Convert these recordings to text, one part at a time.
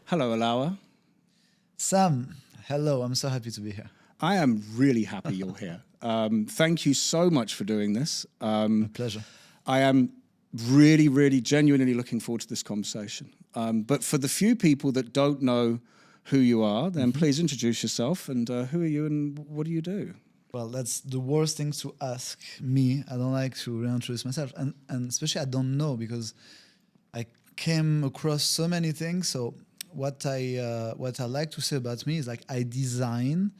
Hello, Allaoua. Sam, hello. I'm so happy to be here. I am really happy you're here. Thank you so much for doing this. My pleasure. I am really, genuinely looking forward to this conversation. But for the few people that don't know who you are, then please introduce yourself and who are you and what do you do? Well, that's the worst thing to ask me. I don't like to reintroduce myself. And especially I don't know because I came across so many things. So what I like to say about me is like I design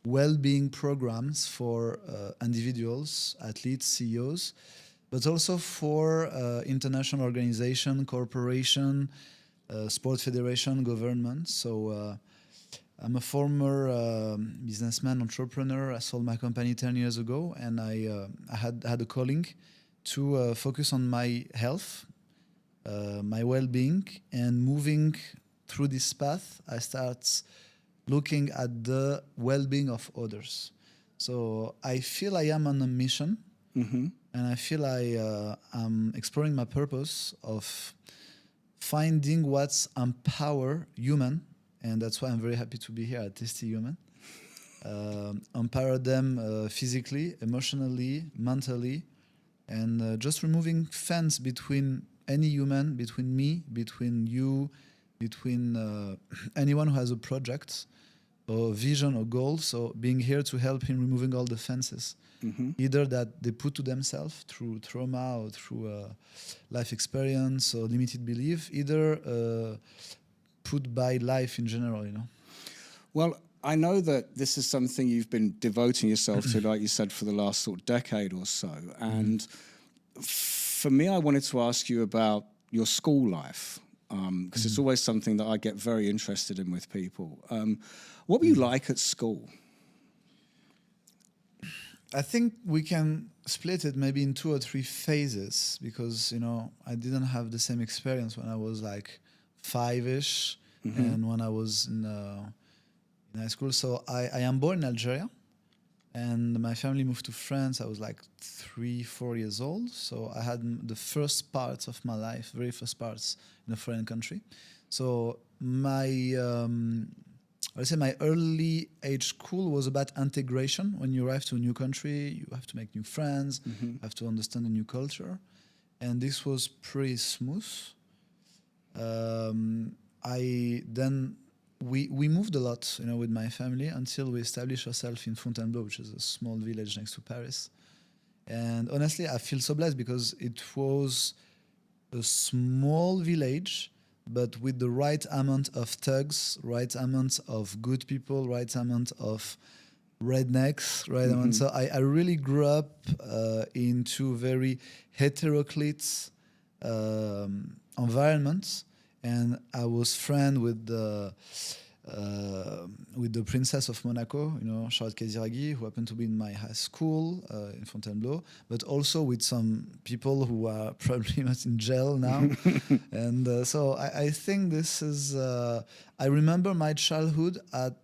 well-being programs for individuals, athletes, CEOs, but also for international organization, corporation, sport federation, government. So I'm a former businessman, entrepreneur. I sold my company 10 years ago, and I had a calling to focus on my health, my well-being, and moving through this path, I start looking at the well-being of others. So I feel I am on a mission, and I feel I'm exploring my purpose of finding what's empower human, and that's why I'm very happy to be here at Tasty Human. Empower them physically, emotionally, mentally, and just removing fence between any human, between me, between you, between anyone who has a project or vision or goal. So being here to help him removing all the fences, either that they put to themselves through trauma or through life experience or limited belief, either put by life in general, you know. Well, I know that this is something you've been devoting yourself to, like you said, for the last sort of decade or so. And for me, I wanted to ask you about your school life. Because it's always something that I get very interested in with people. What were you like at school? I think we can split it maybe in 2 or 3 phases because, you know, I didn't have the same experience when I was like 5-ish and when I was in high school. So I am born in Algeria and my family moved to France. I was like 3-4 years old. So I had the first parts of my life, very first parts in a foreign country. So my I would say my early age school was about integration. When you arrive to a new country, you have to make new friends, you have to understand the new culture. And this was pretty smooth. We moved a lot, you know, with my family until we established ourselves in Fontainebleau, which is a small village next to Paris. And honestly, I feel so blessed because it was a small village, but with the right amount of thugs, right amount of good people, right amount of rednecks, right amount. So I really grew up into very heteroclite environments, and I was friend with the Princess of Monaco, you know, Charlotte Casiraghi, who happened to be in my high school in Fontainebleau, but also with some people who are probably not in jail now. And so I think this is, I remember my childhood at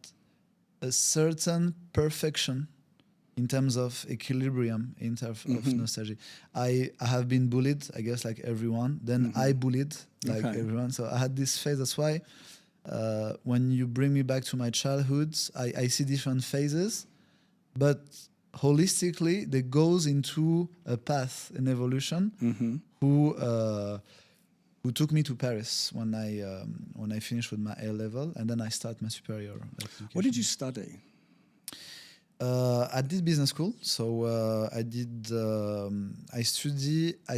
a certain perfection in terms of equilibrium, in terms of nostalgia. I have been bullied, I guess, like everyone. Then I bullied, like everyone. So I had this phase. That's why when you bring me back to my childhood, I see different phases, but holistically, they goes into a path, an evolution, who took me to Paris when I finished with my A level, and then I start my superior. What did you study? I did business school, so I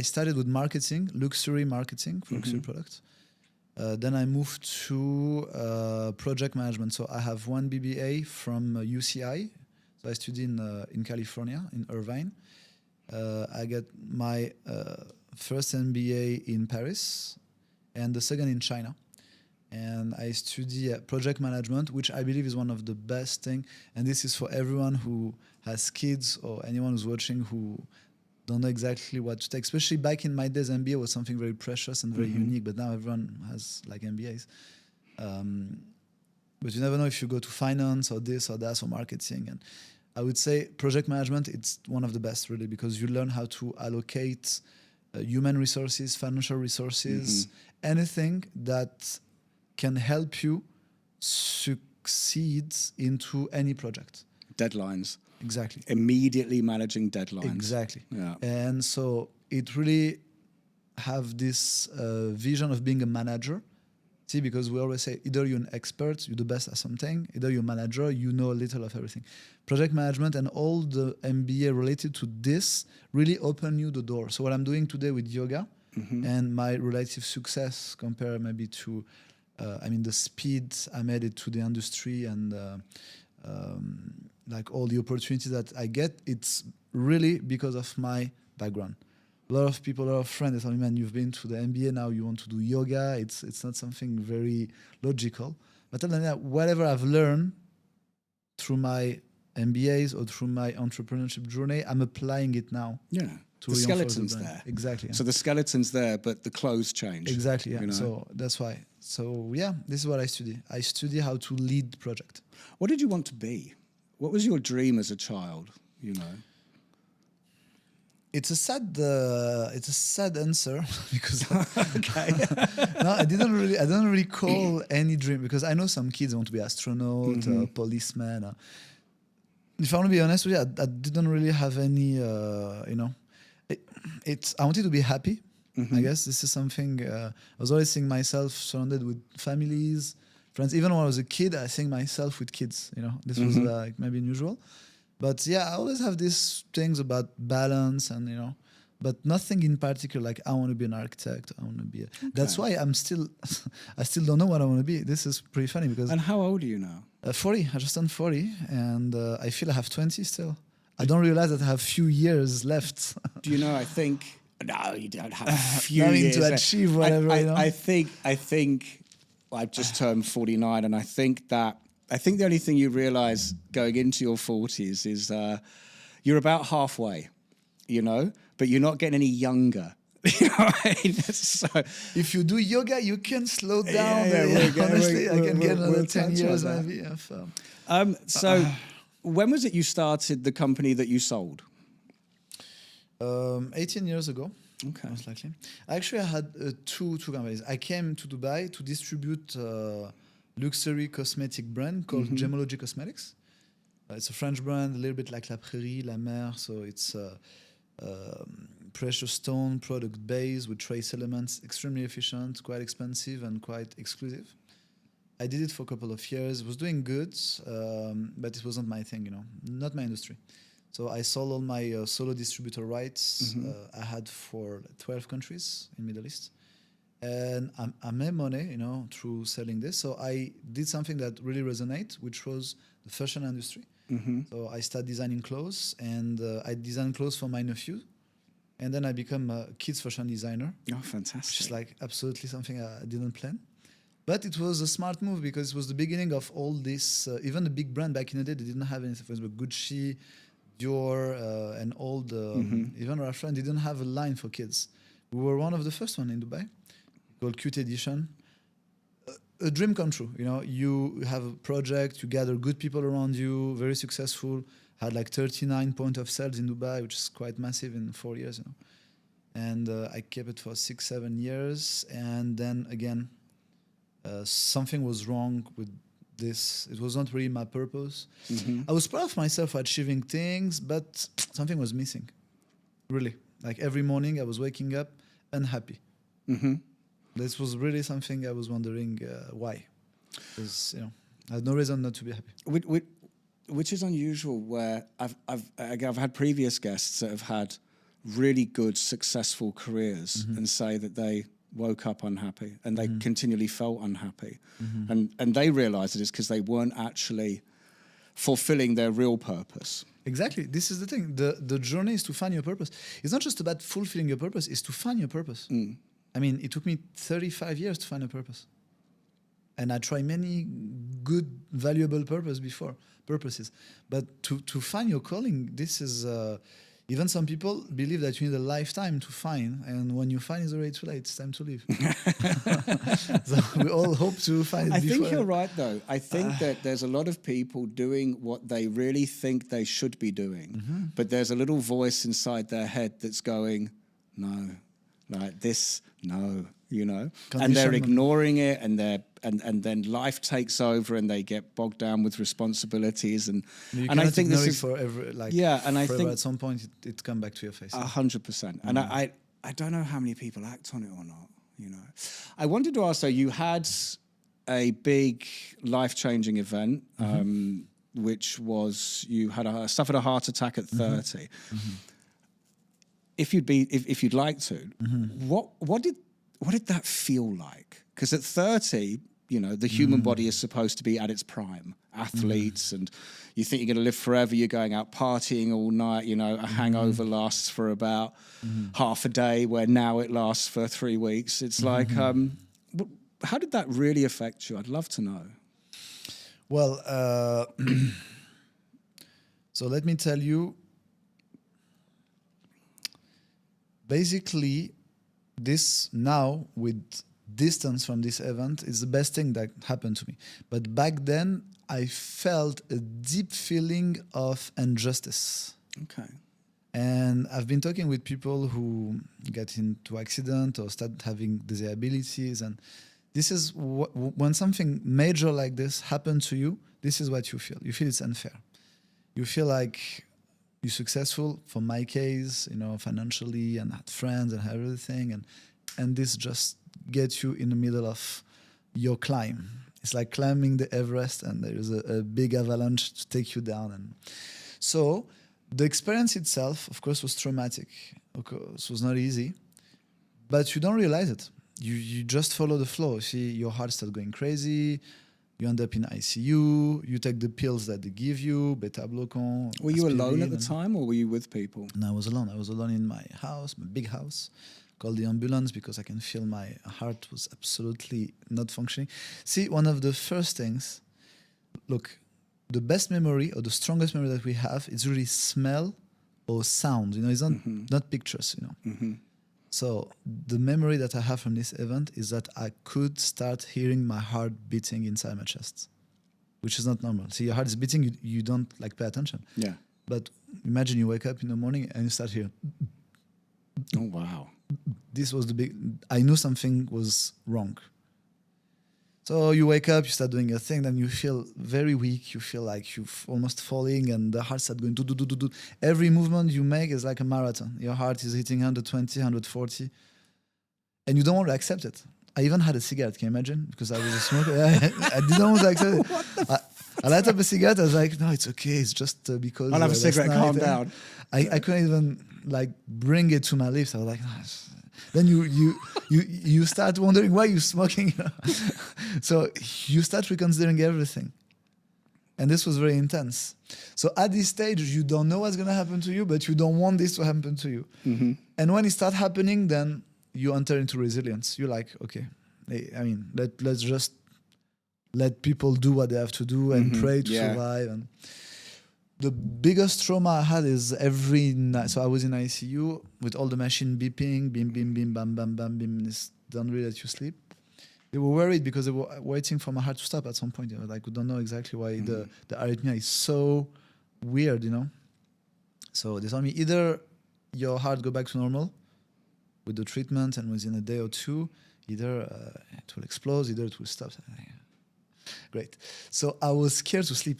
started with marketing, luxury marketing for luxury products. Then I moved to project management. So I have one BBA from UCI. So I studied in California, in Irvine. I got my first MBA in Paris and the second in China. And I study project management, which I believe is one of the best things. And this is for everyone who has kids or anyone who's watching who don't know exactly what to take. Especially back in my days, MBA was something very precious and very unique, but now everyone has like MBAs. But you never know if you go to finance or this or that or marketing. And I would say project management, it's one of the best really because you learn how to allocate human resources, financial resources, anything that can help you succeed into any project. Deadlines. Exactly. Immediately managing deadlines. Exactly. Yeah. And so it really have this vision of being a manager. See, because we always say either you're an expert, you're the best at something, either you're a manager, you know a little of everything. Project management and all the MBA related to this really open you the door. So what I'm doing today with yoga and my relative success compared maybe to, the speed I made it to the industry and like all the opportunities that I get, it's really because of my background. A lot of people, a lot of friends, they tell me, man, you've been to the MBA, now you want to do yoga. It's not something very logical. But other than that, whatever I've learned through my MBAs or through my entrepreneurship journey, I'm applying it now. Yeah. The skeleton's there. Exactly. Yeah. So the skeleton's there, but the clothes change. Exactly. Yeah. You know? So that's why. So yeah, this is what I study. I study how to lead project. What did you want to be? What was your dream as a child? You know. It's a sad answer because Okay. no, I don't really call any dream because I know some kids want to be astronaut, policeman. If I want to be honest with you, I didn't really have any, I wanted to be happy. I guess this is something, I was always seeing myself surrounded with families, friends. Even when I was a kid, I think myself with kids, this was like maybe unusual. But yeah, I always have these things about balance and, but nothing in particular, like I want to be an architect. I want to be, that's why I still don't know what I want to be. This is pretty funny because. And how old are you now? 40, I just turned 40 and I feel I have 20 still. I don't realize that I have few years left. Do you know, I think, no, you don't have a few years to achieve whatever, I think I've just turned 49 and I think the only thing you realize going into your 40s is you're about halfway, but you're not getting any younger. You know what I mean? So, if you do yoga, you can slow down. Honestly, I can get another 10 years maybe. So when was it you started the company that you sold? 18 years ago. Okay. Most likely. Actually, I had two companies. I came to Dubai to distribute luxury cosmetic brand called Gemology Cosmetics. It's a French brand, a little bit like La Prairie, La Mer. So it's precious stone product base with trace elements, extremely efficient, quite expensive and quite exclusive. I did it for a couple of years. Was doing good, but it wasn't my thing, not my industry. So I sold all my solo distributor rights I had for 12 countries in Middle East. And I made money, through selling this. So I did something that really resonated, which was the fashion industry. So I started designing clothes, and I designed clothes for my nephew. And then I became a kids fashion designer. Oh, fantastic. Which is like absolutely something I didn't plan. But it was a smart move because it was the beginning of all this. Even the big brand back in the day, they didn't have anything. For example, Gucci, Dior, and all the, even Russian didn't have a line for kids. We were one of the first one in Dubai, called Cute Edition. A dream come true. You have a project, you gather good people around you, very successful. Had like 39 point of sales in Dubai, which is quite massive in 4 years. And I kept it for 6-7 years. And then again, something was wrong with this. It was not really my purpose. I was proud of myself for achieving things, but something was missing. Really. Like every morning I was waking up unhappy. This was really something I was wondering why. Because, I had no reason not to be happy. Which is unusual, where I've had previous guests that have had really good, successful careers and say that they woke up unhappy and they continually felt unhappy. And they realized it is because they weren't actually fulfilling their real purpose. Exactly. This is the thing. The journey is to find your purpose. It's not just about fulfilling your purpose, it's to find your purpose. I mean, it took me 35 years to find a purpose. And I tried many good, valuable purposes. But to find your calling, this is, even some people believe that you need a lifetime to find. And when you find, it's already too late. It's time to leave. So we all hope to find it before. I think you're right, though. I think that there's a lot of people doing what they really think they should be doing. But there's a little voice inside their head that's going, no, like this, no. And they're ignoring it, and and then life takes over and they get bogged down with responsibilities You and I think this is forever. Like and I think at some point it come back to your face. 100%. And I don't know how many people act on it or not. You know, I wanted to ask though. You had a big life-changing event, which was you had suffered a heart attack at 30. If you'd like to, what did that feel like? Because at 30, you know, the human body is supposed to be at its prime. Athletes, and you think you're going to live forever. You're going out partying all night. You know, a hangover lasts for about half a day, where now it lasts for 3 weeks. It's like, how did that really affect you? I'd love to know. Well, so let me tell you. Basically, this now with distance from this event is the best thing that happened to me. But back then, I felt a deep feeling of injustice. Okay. And I've been talking with people who get into accident or start having disabilities, and this is when something major like this happens to you, this is what you feel. You feel it's unfair. You feel like you're successful, for my case, you know, financially, and had friends and everything, and this just gets you in the middle of your climb. It's like climbing the Everest, and there is a big avalanche to take you down. And so the experience itself, of course, was traumatic. Of course, it was not easy, but you don't realize it. You just follow the flow. See, your heart starts going crazy. You end up in ICU. You take the pills that they give you, beta-bloquant. Were you alone at the time, or were you with people? No, I was alone. I was alone in my house, my big house. Called the ambulance because I can feel my heart was absolutely not functioning. See, one of the first things, look, the best memory or the strongest memory that we have is really smell or sound. You know, it's not pictures, you know. So the memory that I have from this event is that I could start hearing my heart beating inside my chest, which is not normal. See, your heart is beating, you don't like pay attention. Yeah. But imagine you wake up in the morning and you start hearing. Oh, wow. This was I knew something was wrong. So you wake up, you start doing your thing, then you feel very weak, you feel like you're almost falling, and the heart starts going do. Every movement you make is like a marathon. Your heart is hitting 120, 140, and you don't want to accept it. I even had a cigarette, can you imagine? Because I was a smoker. I didn't want to accept it. I light up a cigarette, I was like, no, it's okay, it's just because... I'll have a cigarette, calm down. I couldn't even like bring it to my lips. I was like, no. Then you start wondering why you're smoking. You know? So you start reconsidering everything. And this was very intense. So at this stage, you don't know what's going to happen to you, but you don't want this to happen to you. And when it starts happening, then you enter into resilience. You're like, okay, I mean, let's just let people do what they have to do and pray to survive. And the biggest trauma I had is every night. So I was in ICU with all the machine beeping, beam, beam, beam, bam, bam, bam, beam. This don't really let you sleep. They were worried because they were waiting for my heart to stop at some point. You know, like we don't know exactly why the arrhythmia is so weird, you know. So they told me either your heart go back to normal with the treatment and within a day or two, either it will explode, either it will stop. Great. So I was scared to sleep.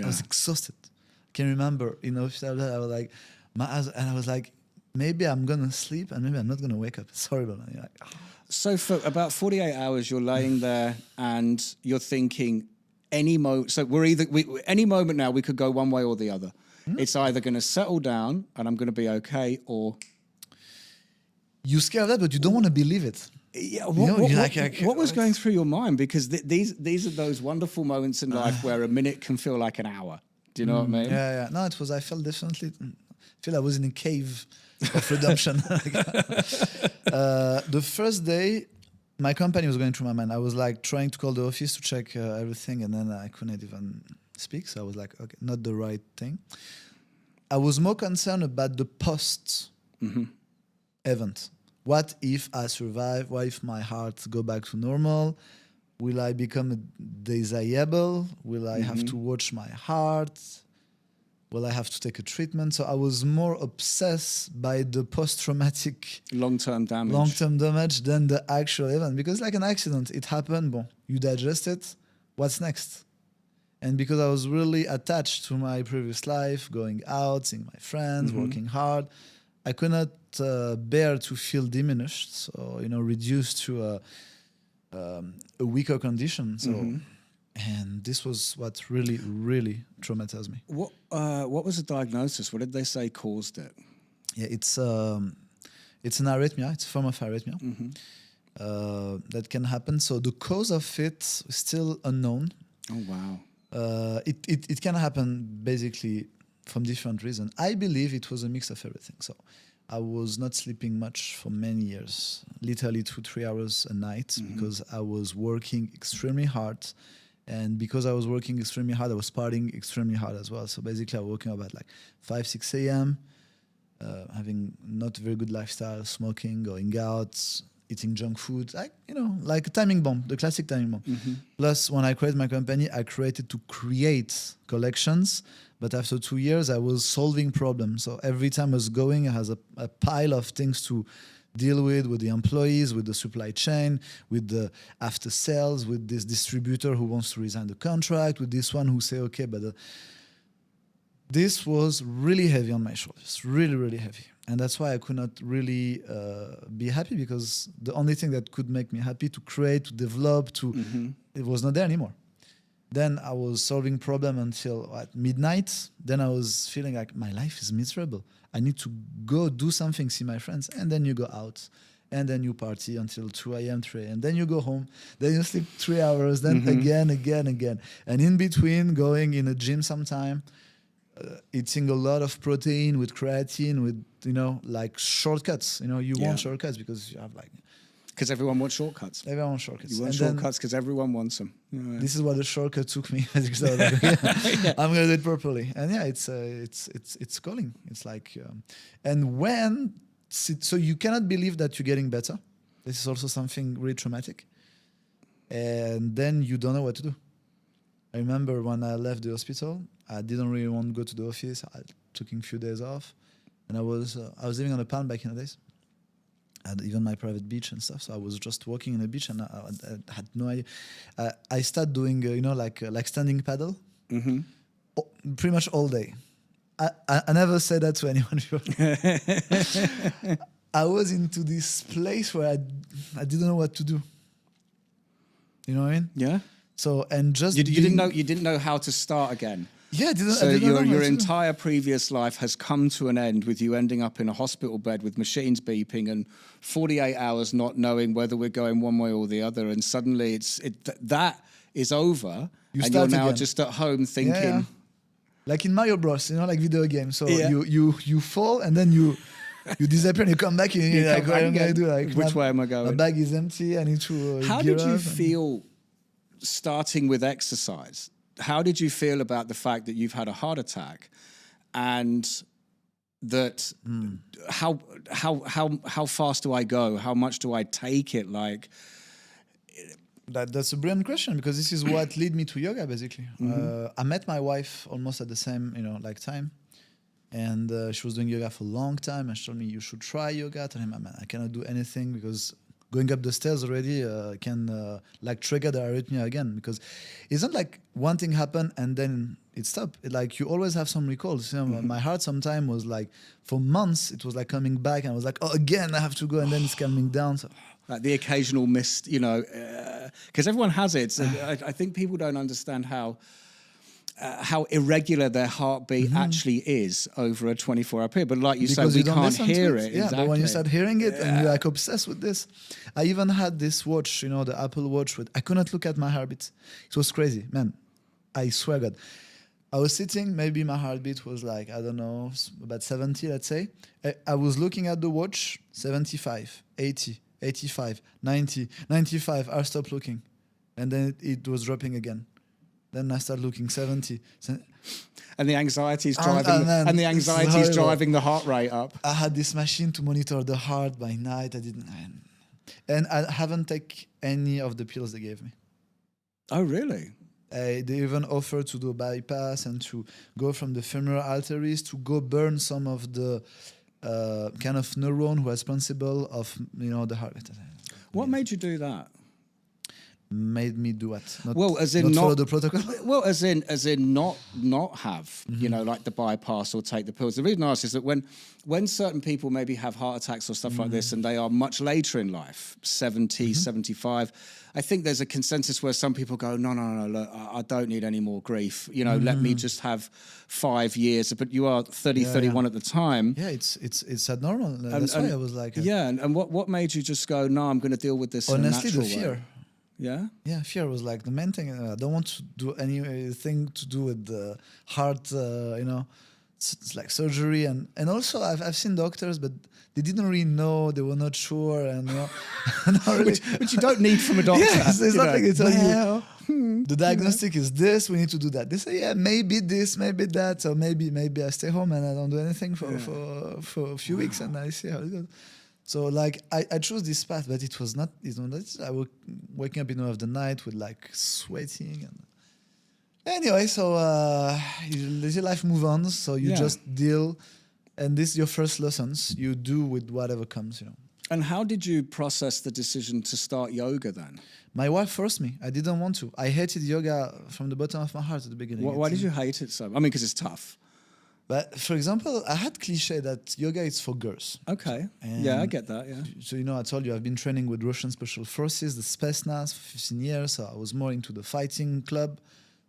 I was exhausted. I can remember, you know, I was like, and I was like, maybe I'm gonna sleep and maybe I'm not gonna wake up. It's horrible. And you're like, oh. So for about 48 hours, you're laying there and you're thinking, any moment. So any moment now we could go one way or the other. It's either going to settle down and I'm going to be okay, or you scared of that, but you don't want to believe it. Yeah, what was going through your mind? Because these are those wonderful moments in life where a minute can feel like an hour. Do you know what I mean? Yeah. No, it was. I felt definitely. I feel I was in a cave of redemption. The first day, my company was going through my mind. I was like trying to call the office to check everything, and then I couldn't even speak. So I was like, okay, not the right thing. I was more concerned about the post event. What if I survive? What if my heart go back to normal? Will I become disabled? Will I have to watch my heart? Will I have to take a treatment? So I was more obsessed by the post-traumatic long-term damage than the actual event. Because like an accident, it happened. Bon, you digest it, what's next? And because I was really attached to my previous life, going out, seeing my friends, working hard, I could not bear to feel diminished, so reduced to a weaker condition. So, and this was what really, really traumatized me. What was the diagnosis? What did they say caused it? Yeah, it's an arrhythmia. It's a form of arrhythmia that can happen. So the cause of it is still unknown. Oh wow. It can happen basically from different reasons. I believe it was a mix of everything. So I was not sleeping much for many years, literally 2-3 hours a night, because I was working extremely hard. And because I was working extremely hard, I was partying extremely hard as well. So basically I was waking up at like 5-6 a.m., having not very good lifestyle, smoking, going out, eating junk food, like a timing bomb, the classic timing bomb. Plus, when I created my company, I created to create collections. But after 2 years, I was solving problems. So every time I was going, I had a pile of things to deal with the employees, with the supply chain, with the after sales, with this distributor who wants to resign the contract, with this one who say, okay, but this was really heavy on my shoulders, really, really heavy. And that's why I could not really be happy, because the only thing that could make me happy to create, to develop, it was not there anymore. Then I was solving problem until midnight. Then I was feeling like my life is miserable. I need to go do something, see my friends. And then you go out. And then you party until 2 a.m., 3 a.m. Then you go home. Then you sleep 3 hours. Then again. And in between, going in a gym sometime, eating a lot of protein with creatine, with, like shortcuts. You want shortcuts because you have like... Because everyone wants shortcuts. Everyone wants shortcuts. You want shortcuts because everyone wants them. Yeah. This is what the shortcut took me. Because I was like, I'm gonna do it properly. And it's calling. It's like, and when so you cannot believe that you're getting better. This is also something really traumatic. And then you don't know what to do. I remember when I left the hospital, I didn't really want to go to the office. I took a few days off, and I was living on a palm back in the days. I had even my private beach and stuff. So I was just walking in the beach, and I had no idea. I started doing, like standing paddle, pretty much all day. I never said that to anyone before. I was into this place where I didn't know what to do. You know what I mean? Yeah. So and just you didn't know how to start again. Yeah, so your entire previous life has come to an end with you ending up in a hospital bed with machines beeping and 48 hours not knowing whether we're going one way or the other, and suddenly that is over, and you're now again. Just at home thinking. Yeah. Like in Mario Bros, like video games. So you fall and then you disappear and you come back and you're like, what am I gonna do? Like, which way am I going? My bag is empty. I need to. How did you feel starting with exercise? How did you feel about the fact that you've had a heart attack, and that how fast do I go? How much do I take it? Like that's a brilliant question, because this is what led me to yoga basically. I met my wife almost at the same time, and she was doing yoga for a long time, and she told me you should try yoga. I told him, I cannot do anything because going up the stairs already can trigger the arrhythmia again, because it's not like one thing happened and then it stopped. Like you always have some recalls. My heart sometimes was like, for months, it was like coming back, and I was like, oh, again, I have to go, and then it's coming down. So. Like the occasional missed, because everyone has it. So I think people don't understand how irregular their heartbeat actually is over a 24-hour period. But like you said, we can't hear it. Yeah, exactly. But when you start hearing it and you're like obsessed with this. I even had this watch, the Apple Watch, I could not look at my heartbeat. It was crazy, man. I swear God. I was sitting, maybe my heartbeat was like, I don't know, about 70, let's say. I was looking at the watch, 75, 80, 85, 90, 95. I stopped looking. And then it was dropping again. Then I started looking 70. And the anxiety is driving the heart rate up. I had this machine to monitor the heart by night. And I haven't taken any of the pills they gave me. Oh, really? They even offered to do a bypass and to go from the femoral arteries to go burn some of the kind of neuron who are responsible of the heart. What made you do that? made me do what? Well, as in not not follow the protocol. Well, as in not have, you know, like the bypass or take the pills. The reason I ask is that when certain people maybe have heart attacks or stuff like this, and they are much later in life, 70, 75, I think there's a consensus where some people go, no, look, I don't need any more grief. You know, let me just have 5 years. But you are 30, 31 at the time. Yeah, it's abnormal. That's why I was like... and what made you just go, no, I'm going to deal with this in a honestly, natural the fear. way? Yeah? Yeah, fear was like the main thing. I don't want to do anything to do with the heart, you know. It's like surgery. And also, I've seen doctors, but they didn't really know. They were not sure. And, you know, not really. which you don't need from a doctor. Yeah, it's not like they tell well, you, the diagnostic is this, we need to do that. They say, yeah, maybe this, maybe that. So maybe I stay home and I don't do anything for a few weeks and I see how it goes. So like I chose this path, but it was not. I was waking up in the middle of the night with like sweating and. Anyway, so you let your life move on. So you just deal, and this is your first lessons. You do with whatever comes, you know. And how did you process the decision to start yoga then? My wife forced me. I didn't want to. I hated yoga from the bottom of my heart at the beginning. Why did you hate it so? I mean, because it's tough. But for example, I had cliche that yoga is for girls. Okay. And yeah, I get that, yeah. So, you know, I told you I've been training with Russian Special Forces, the Spetsnaz, for 15 years. So I was more into the fighting club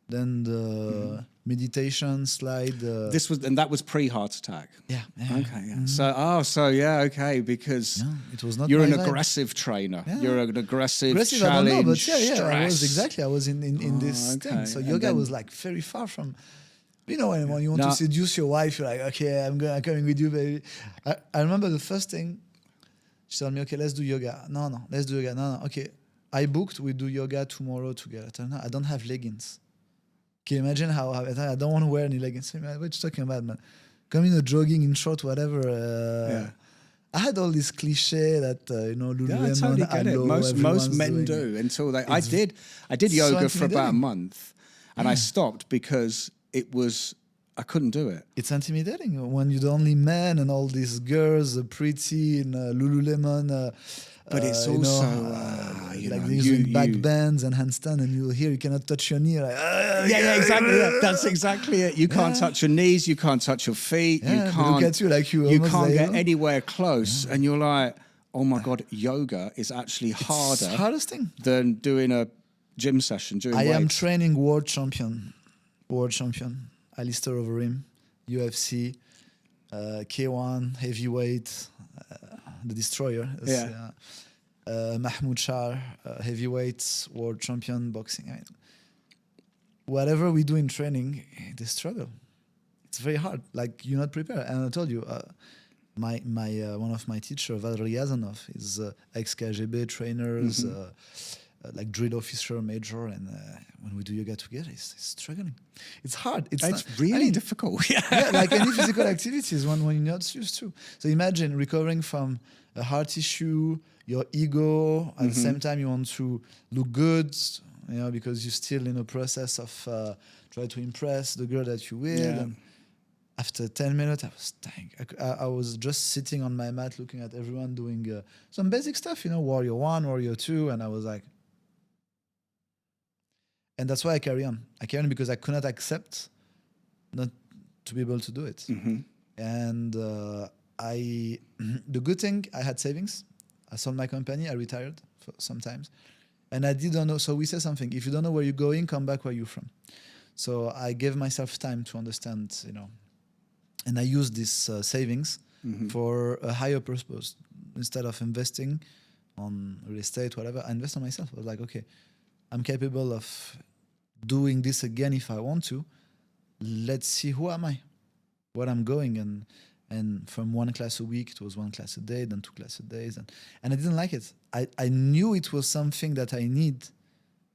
than the meditation slide. That was pre-heart attack? Yeah. Okay, yeah. Okay, because it was not you're an vibe. aggressive trainer. Yeah. You're an aggressive I don't know, challenge, but stress. I was in this thing. So yoga was like very far from... You know, when you want to seduce your wife, you're like, okay, I'm coming with you, baby. I remember the first thing, she told me, okay, let's do yoga. No, let's do yoga. No, okay. I booked, we do yoga tomorrow together. I don't have leggings. Can you imagine how I don't want to wear any leggings? What are you talking about, man? Come in jogging in short, whatever. I had all this cliche that, you know, Lululemon, I totally get it. Most men do until they... I did yoga for about a month and I stopped because... I couldn't do it. It's intimidating when you're the only man and all these girls are pretty in Lululemon. But it's also, using back bends and handstand, and you cannot touch your knee. Like, exactly. That's exactly it. You can't touch your knees. You can't touch your feet. Yeah, you can't. Look at you like you can't get anywhere close, and you're like, oh my god, yoga is actually harder. It's hardest thing than doing a gym session. I am training world champion, Alistair Overeem, UFC, K1 heavyweight, the Destroyer. Mahmoud Shah, heavyweight world champion boxing. I mean, whatever we do in training, they struggle. It's very hard. Like you're not prepared. And I told you, my one of my teachers, Valery Yazanov, is ex-KGB trainers. Like drill officer, major, and when we do yoga together, it's struggling. It's hard. It's really difficult. Like any physical activities, when you're not used to. So imagine recovering from a heart issue, your ego. At the same time, you want to look good, you know, because you're still in a process of try to impress the girl that you with. Yeah. And after 10 minutes, I was dying. I was just sitting on my mat, looking at everyone doing some basic stuff, you know, Warrior 1, Warrior 2, and I was like. And that's why I carry on. I carry on because I could not accept not to be able to do it. And the good thing, I had savings. I sold my company. I retired for sometimes. And I didn't know. So we say something. If you don't know where you're going, come back where you're from. So I gave myself time to understand, you know. And I used this savings for a higher purpose. Instead of investing on real estate, whatever, I invest on myself. I was like, okay, I'm capable of doing this again if I want to. Let's see who am I, where I'm going, and from 1 class a week, it was 1 class a day, then 2 classes a day, and I didn't like it. I knew it was something that I need,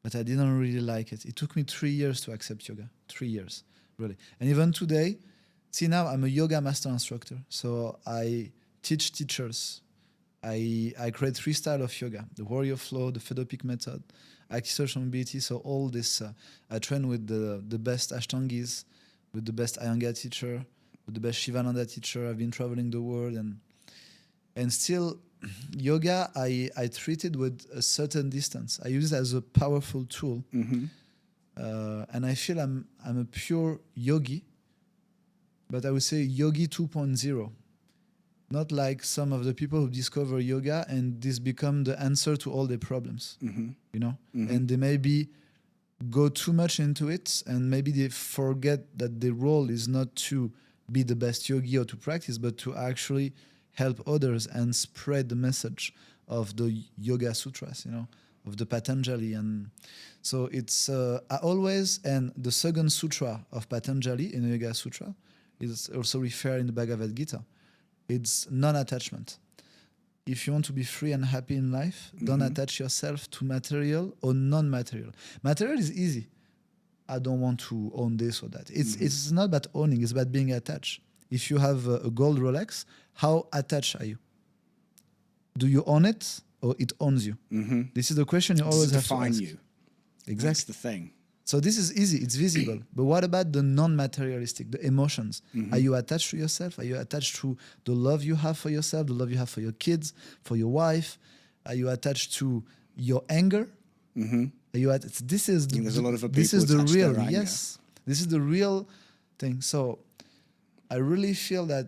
but I didn't really like it. It took me 3 years to accept yoga, 3 years, really. And even today, see now I'm a yoga master instructor, so I teach teachers. I create 3 styles of yoga: the warrior flow, the feather peak method, active social mobility. So all this, I train with the best Ashtangis, with the best Iyengar teacher, with the best Shivananda teacher. I've been traveling the world, and still yoga, I treat it with a certain distance. I use it as a powerful tool. And I feel I'm a pure yogi, but I would say yogi 2.0. Not like some of the people who discover yoga and this become the answer to all their problems, you know? And they maybe go too much into it and maybe they forget that the role is not to be the best yogi or to practice, but to actually help others and spread the message of the Yoga Sutras, you know, of the Patanjali. And so it's I always, and the second sutra of Patanjali in the Yoga Sutra is also referred in the Bhagavad Gita. It's non-attachment. If you want to be free and happy in life, don't attach yourself to material or non-material. Material is easy. I don't want to own this or that. It's not about owning, it's about being attached. If you have a gold Rolex, how attached are you? Do you own it or it owns you? This is the question you always have to ask. Define you. Exactly. That's the thing. So this is easy, it's visible. But what about the non-materialistic, the emotions? Are you attached to yourself? Are you attached to the love you have for yourself, the love you have for your kids, for your wife? Are you attached to your anger? Are you this is the, There's a lot of this is people the attached to real, their anger. yes. This is the real thing. So I really feel that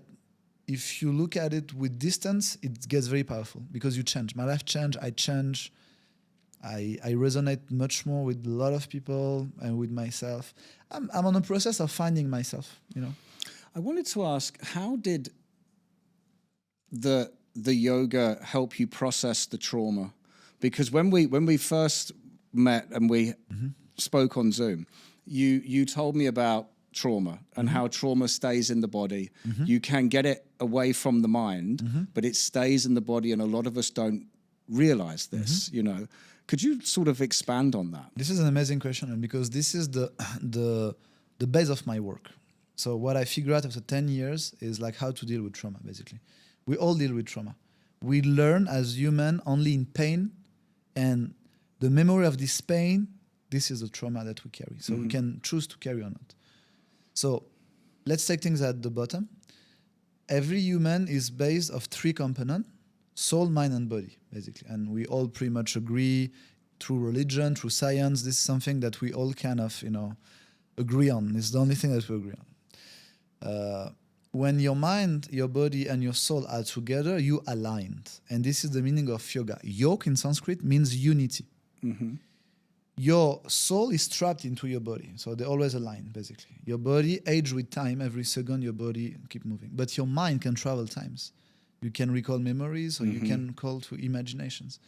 if you look at it with distance, it gets very powerful because you change. My life changed, I change. I resonate much more with a lot of people and with myself. I'm on a process of finding myself, you know. I wanted to ask, how did the yoga help you process the trauma? Because when we first met and we spoke on Zoom, you told me about trauma and how trauma stays in the body. You can get it away from the mind, but it stays in the body, and a lot of us don't realize this, you know. Could you sort of expand on that? This is an amazing question, and because this is the base of my work. So what I figured out after 10 years is like how to deal with trauma, basically. We all deal with trauma. We learn as human only in pain, and the memory of this pain, this is the trauma that we carry. So we can choose to carry or not. So let's take things at the bottom. Every human is based of 3 components: soul, mind, and body, basically. And we all pretty much agree through religion, through science. This is something that we all kind of, you know, agree on. It's the only thing that we agree on. When your mind, your body, and your soul are together, you aligned. And this is the meaning of yoga. Yog in Sanskrit means unity. Your soul is trapped into your body. So they always align, basically. Your body age with time. Every second, your body keep moving. But your mind can travel times. You can recall memories, or you can call to imaginations.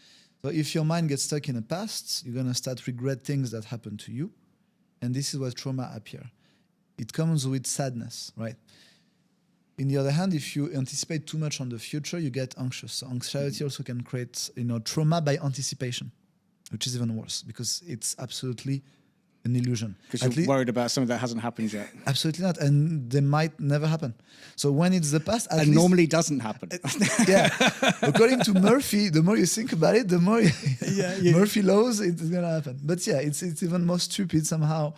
So if your mind gets stuck in the past, you're going to start regret things that happened to you. And this is where trauma appears. It comes with sadness, right? In the other hand, if you anticipate too much on the future, you get anxious. So anxiety also can create, you know, trauma by anticipation, which is even worse because it's absolutely an illusion. Because you're worried about something that hasn't happened yet. Absolutely not. And they might never happen. So when it's the past, at and least normally doesn't happen. Yeah. According to Murphy, the more you think about it, the more Murphy laws, it's going to happen. But yeah, it's even more stupid somehow.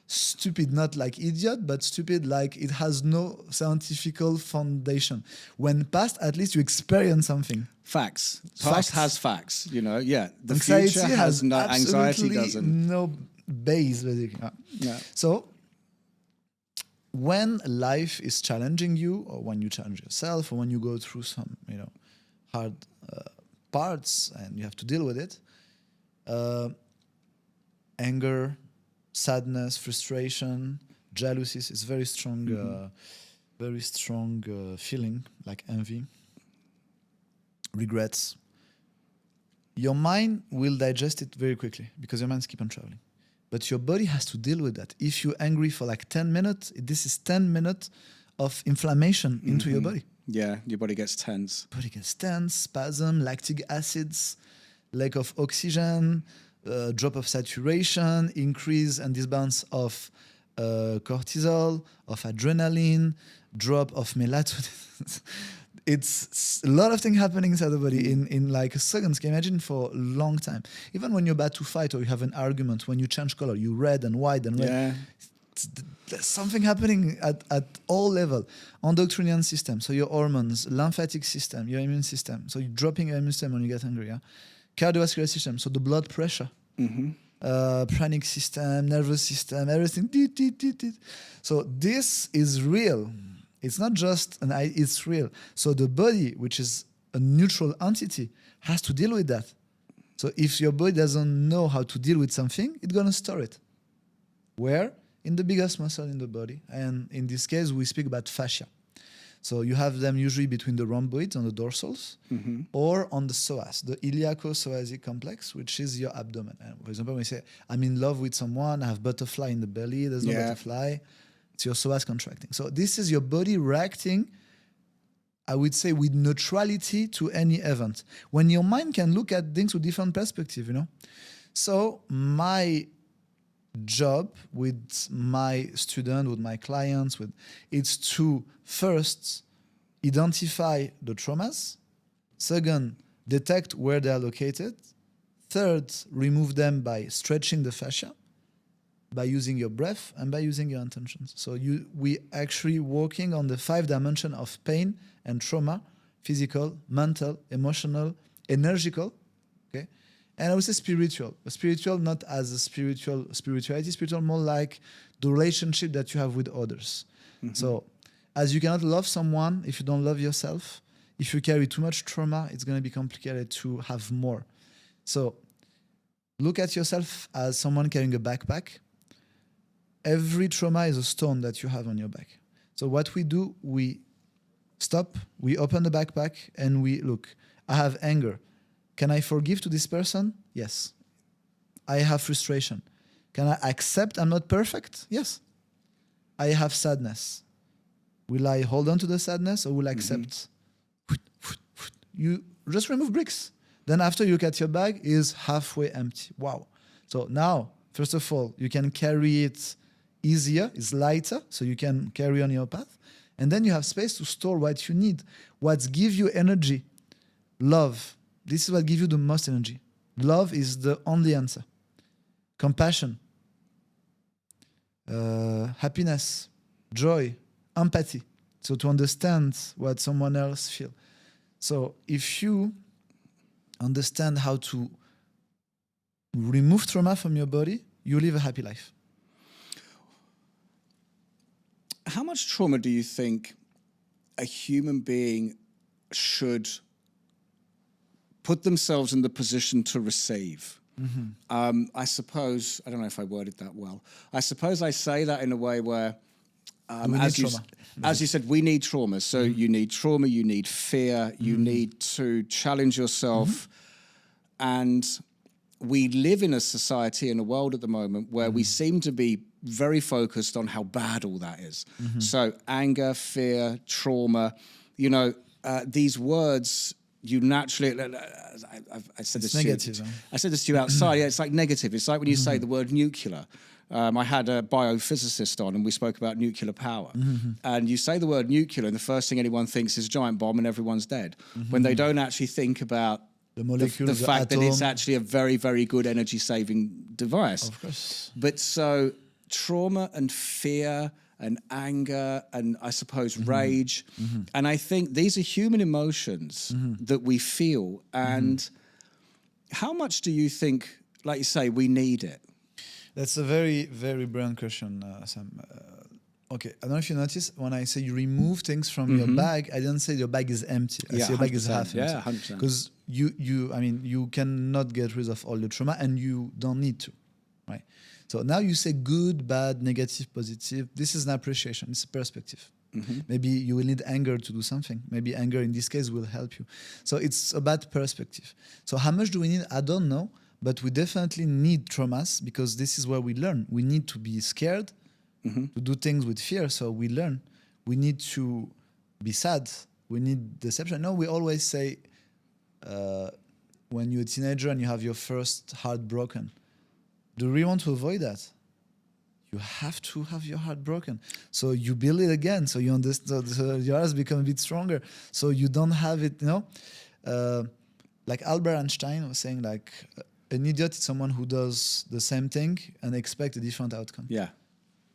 Stupid, not like idiot, but stupid like it has no scientific foundation. When past, at least you experience something. Facts. Past has facts, you know, yeah. The Anxiety future has no, anxiety doesn't. No base, basically. Yeah. So when life is challenging you, or when you challenge yourself, or when you go through some, you know, hard parts and you have to deal with it, anger, sadness, frustration, jealousy is very strong, feeling, like envy, regrets. Your mind will digest it very quickly because your minds keep on traveling. But your body has to deal with that. If you're angry for like 10 minutes, this is 10 minutes of inflammation into your body. Yeah, your body gets tense. Body gets tense, spasm, lactic acids, lack of oxygen, drop of saturation, increase and disbalance of cortisol, of adrenaline, drop of melatonin. It's a lot of things happening inside the body in like a second. Can you imagine for a long time? Even when you're about to fight or you have an argument, when you change color, you red and white and red. Yeah. there's something happening at all level. Endocrine system, so your hormones, lymphatic system, your immune system. So you're dropping your immune system when you get hungry. Yeah? Cardiovascular system, so the blood pressure. Pranic system, nervous system, everything. So this is real. It's not just it's real. So the body, which is a neutral entity, has to deal with that. So if your body doesn't know how to deal with something, it's going to store it. Where? In the biggest muscle in the body. And in this case, we speak about fascia. So you have them usually between the rhomboids on the dorsals or on the psoas, the iliaco-psoasic complex, which is your abdomen. And for example, when you say, I'm in love with someone, I have butterfly in the belly, there's no butterfly, it's your psoas contracting. So this is your body reacting, I would say, with neutrality to any event. When your mind can look at things with different perspective, you know. So my job with my student, with my clients, it's to first identify the traumas, second, detect where they are located, third, remove them by stretching the fascia, by using your breath, and by using your intentions. So we actually working on the 5 dimensions of pain and trauma: physical, mental, emotional, energical, okay? And I would say spiritual. Spiritual not as a spirituality, spiritual more like the relationship that you have with others. So as you cannot love someone if you don't love yourself, if you carry too much trauma, it's going to be complicated to have more. So look at yourself as someone carrying a backpack. Every trauma is a stone that you have on your back. So what we do, we stop, we open the backpack, and we look. I have anger. Can I forgive to this person? Yes. I have frustration. Can I accept I'm not perfect? Yes. I have sadness. Will I hold on to the sadness or will I accept? You just remove bricks. Then after you look at your bag, is halfway empty. Wow. So now, first of all, you can carry it easier, it's lighter, so you can carry on your path. And then you have space to store what you need. What gives you energy? Love. This is what gives you the most energy. Love is the only answer. Compassion, happiness, joy, empathy. So to understand what someone else feels. So if you understand how to remove trauma from your body, you live a happy life. How much trauma do you think a human being should put themselves in the position to receive? I suppose, I don't know if I worded that well. I suppose I say that in a way where, as you said, we need trauma. So you need trauma, you need fear, you need to challenge yourself. And we live in a society, in a world at the moment where we seem to be very focused on how bad all that is. So anger, fear, trauma, you know, these words, you naturally, I said this negative. I said this to you outside. Yeah, it's like negative. It's like when you say the word nuclear. I had a biophysicist on and we spoke about nuclear power. And you say the word nuclear and the first thing anyone thinks is giant bomb and everyone's dead. When they don't actually think about the molecule, the fact that it's actually a very, very good energy-saving device. Of course. But so trauma and fear and anger and I suppose rage. And I think these are human emotions that we feel. And how much do you think, like you say, we need it? That's a very, very brilliant question, Sam. Okay, I don't know if you notice, when I say you remove things from your bag, I didn't say your bag is empty. I say your bag is half empty. Yeah, 100%. Because you cannot get rid of all the trauma and you don't need to, right? So now you say good, bad, negative, positive. This is an appreciation. It's a perspective. Maybe you will need anger to do something. Maybe anger in this case will help you. So it's about perspective. So how much do we need? I don't know. But we definitely need traumas because this is where we learn. We need to be scared to do things with fear. So we learn. We need to be sad. We need deception. No, we always say when you're a teenager and you have your first heart broken, do you really want to avoid that? You have to have your heart broken. So you build it again. So you understand. So your heart become a bit stronger. So you don't have it, you know. Like Albert Einstein was saying, like, an idiot is someone who does the same thing and expect a different outcome. Yeah.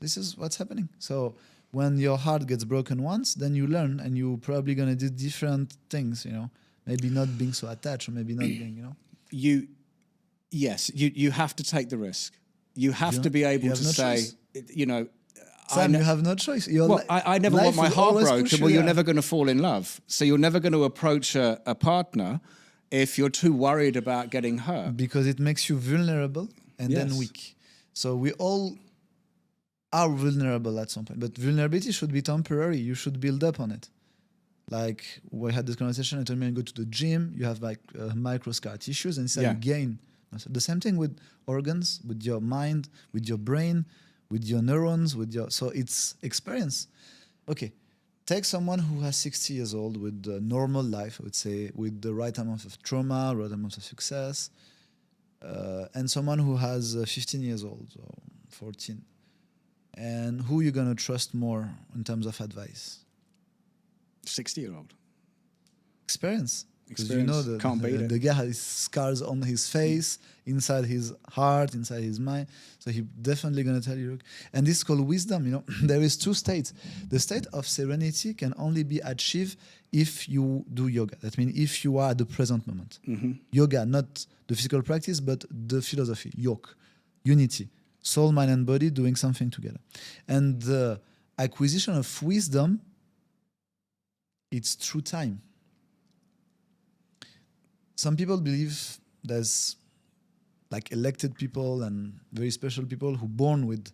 This is what's happening. So when your heart gets broken once, then you learn, and you're probably gonna do different things. Maybe not being so attached, or maybe not being. You have to take the risk. You have to be able to say, choice. Sam, you have no choice. I never want my heart broken. Well, you're never going to fall in love. So you're never going to approach a partner if you're too worried about getting hurt. Because it makes you vulnerable and then weak. So we all are vulnerable at some point. But vulnerability should be temporary. You should build up on it. Like we had this conversation, I told me I go to the gym, you have like micro scar tissues, and instead you gain. So the same thing with organs, with your mind, with your brain, with your neurons, so it's experience. Okay, take someone who has 60 years old with a normal life, I would say, with the right amount of trauma, right amount of success, and someone who has 15 years old, or 14. And who you're gonna trust more in terms of advice? 60-year-old. Experience. Because Can't beat it. The guy has scars on his face, inside his heart, inside his mind. So he's definitely going to tell you. Look. And this is called wisdom. There is two states. The state of serenity can only be achieved if you do yoga. That means if you are at the present moment. Mm-hmm. Yoga, not the physical practice, but the philosophy. Yoke, unity, soul, mind, and body doing something together. And the acquisition of wisdom, it's through time. Some people believe there's like elected people and very special people who born with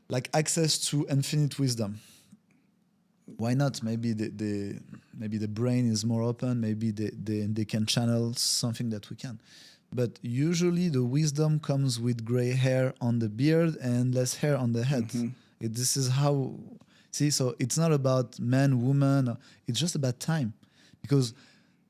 like access to infinite wisdom. Why not? Maybe the brain is more open. Maybe they can channel something that we can. But usually the wisdom comes with gray hair on the beard and less hair on the head. Mm-hmm. This is how. See, so it's not about man, woman. It's just about time, because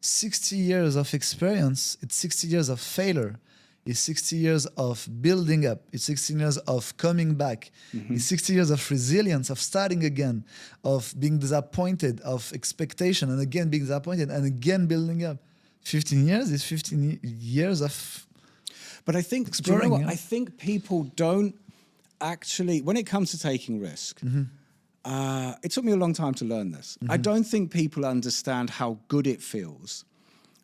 60 years of experience, it's 60 years of failure, it's 60 years of building up, it's 60 years of coming back, it's 60 years of resilience, of starting again, of being disappointed, of expectation, and again being disappointed, and again building up. 15 years is 15 years of But I think, exploring. I think people don't actually, when it comes to taking risk, it took me a long time to learn this. I don't think people understand how good it feels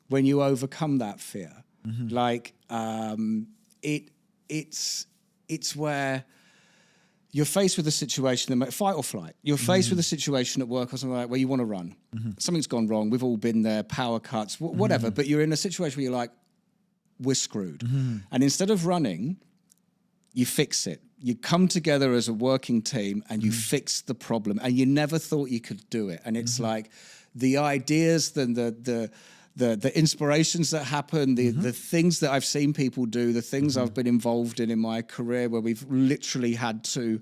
when you overcome that fear. Like it's where you're faced with a situation, fight or flight. You're faced with a situation at work or something like where you want to run. Something's gone wrong. We've all been there, power cuts, whatever. But you're in a situation where you're like, we're screwed. And instead of running, you fix it. You come together as a working team and you fix the problem, and you never thought you could do it. And it's like the ideas, then the inspirations that happen, the things that I've seen people do, the things I've been involved in my career, where we've literally had to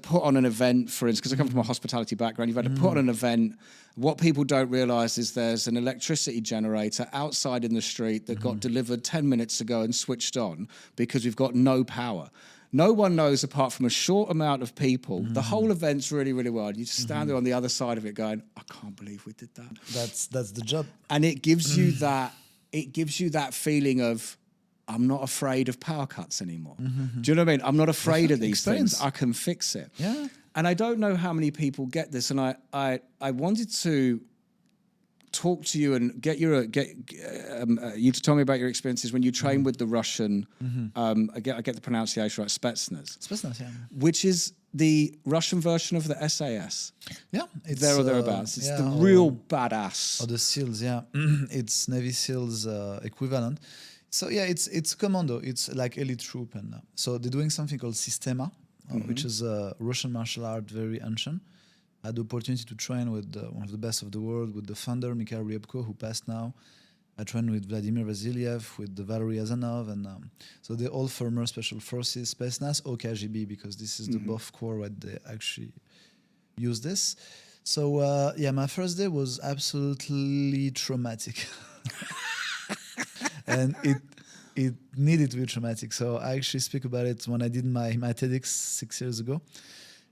put on an event, for instance, because I come from a hospitality background, you've had to put on an event. What people don't realize is there's an electricity generator outside in the street that got delivered 10 minutes ago and switched on because we've got no power. No one knows, apart from a short amount of people, the whole event's really, really well. You just stand there on the other side of it going, I can't believe we did that. That's the job. And it gives you that feeling of, I'm not afraid of power cuts anymore. Do you know what I mean? I'm not afraid of these things. I can fix it. Yeah. And I don't know how many people get this. And I wanted to talk to you and get you to tell me about your experiences when you train with the Russian, I get the pronunciation right, Spetsnaz. Spetsnaz, yeah. Which is the Russian version of the SAS. Yeah. It's there or thereabouts. It's the real badass. Or the SEALs, yeah. It's Navy SEALs equivalent. So yeah, it's commando. It's like elite troop, and so they're doing something called Sistema, which is a Russian martial art, very ancient. I had the opportunity to train with one of the best of the world, with the founder Mikhail Ryabko, who passed now. I trained with Vladimir Vasilyev, with the Valery Azanov, and so they're all former special forces, Spetsnaz or KGB, because this is the both corps where they actually use this. So yeah, my first day was absolutely traumatic. And it needed to be traumatic. So I actually speak about it when I did my TEDx 6 years ago.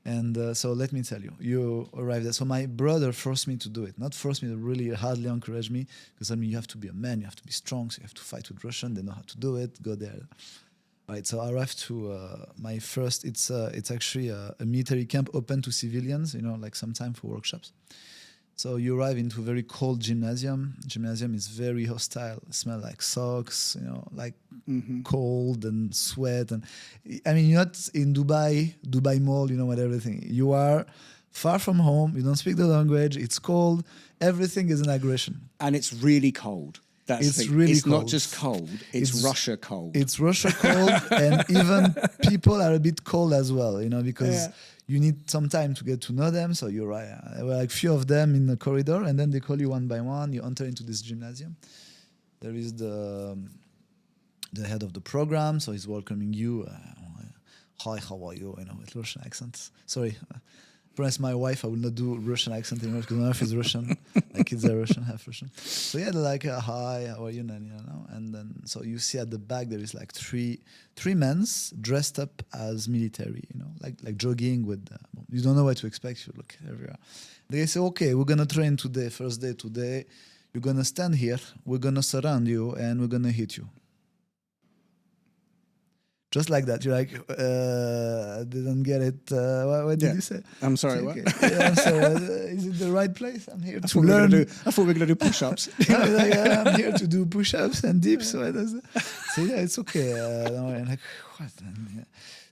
And so let me tell you, you arrived there. So my brother forced me to do it. Not forced me, to really hardly encourage me. Because I mean, you have to be a man, you have to be strong, so you have to fight with Russian. They know how to do it, go there. Right, so I arrived to my first. It's actually a military camp open to civilians. Like some time for workshops. So you arrive into a very cold gymnasium. Gymnasium is very hostile. It smells like socks. Like cold and sweat. And I mean, you're not in Dubai Mall. What everything. You are far from home. You don't speak the language. It's cold. Everything is an aggression. And it's really cold. It's really it's cold. not just cold, it's Russia cold. It's Russia cold, and even people are a bit cold as well, because you need some time to get to know them. So you're right. There were like few of them in the corridor, and then they call you one by one. You enter into this gymnasium. There is the head of the program, so he's welcoming you. Hi, how are you? With Russian accent. Sorry. Promise my wife I will not do Russian accent anymore because my wife is Russian. My kids are Russian, half Russian. So yeah, they're like, hi, how are you? And then so you see at the back there is like three men dressed up as military, like jogging with. You don't know what to expect. You look everywhere. They say, okay, we're gonna train today. First day today, you're gonna stand here. We're gonna surround you and we're gonna hit you. Just like that, you're like, I didn't get it. What did you say? I'm sorry, okay. what? Yeah, I'm sorry. Is it the right place? I'm here to learn. I thought we were going to do push-ups. I'm here to do push-ups and dips. So yeah, it's okay. Like, what?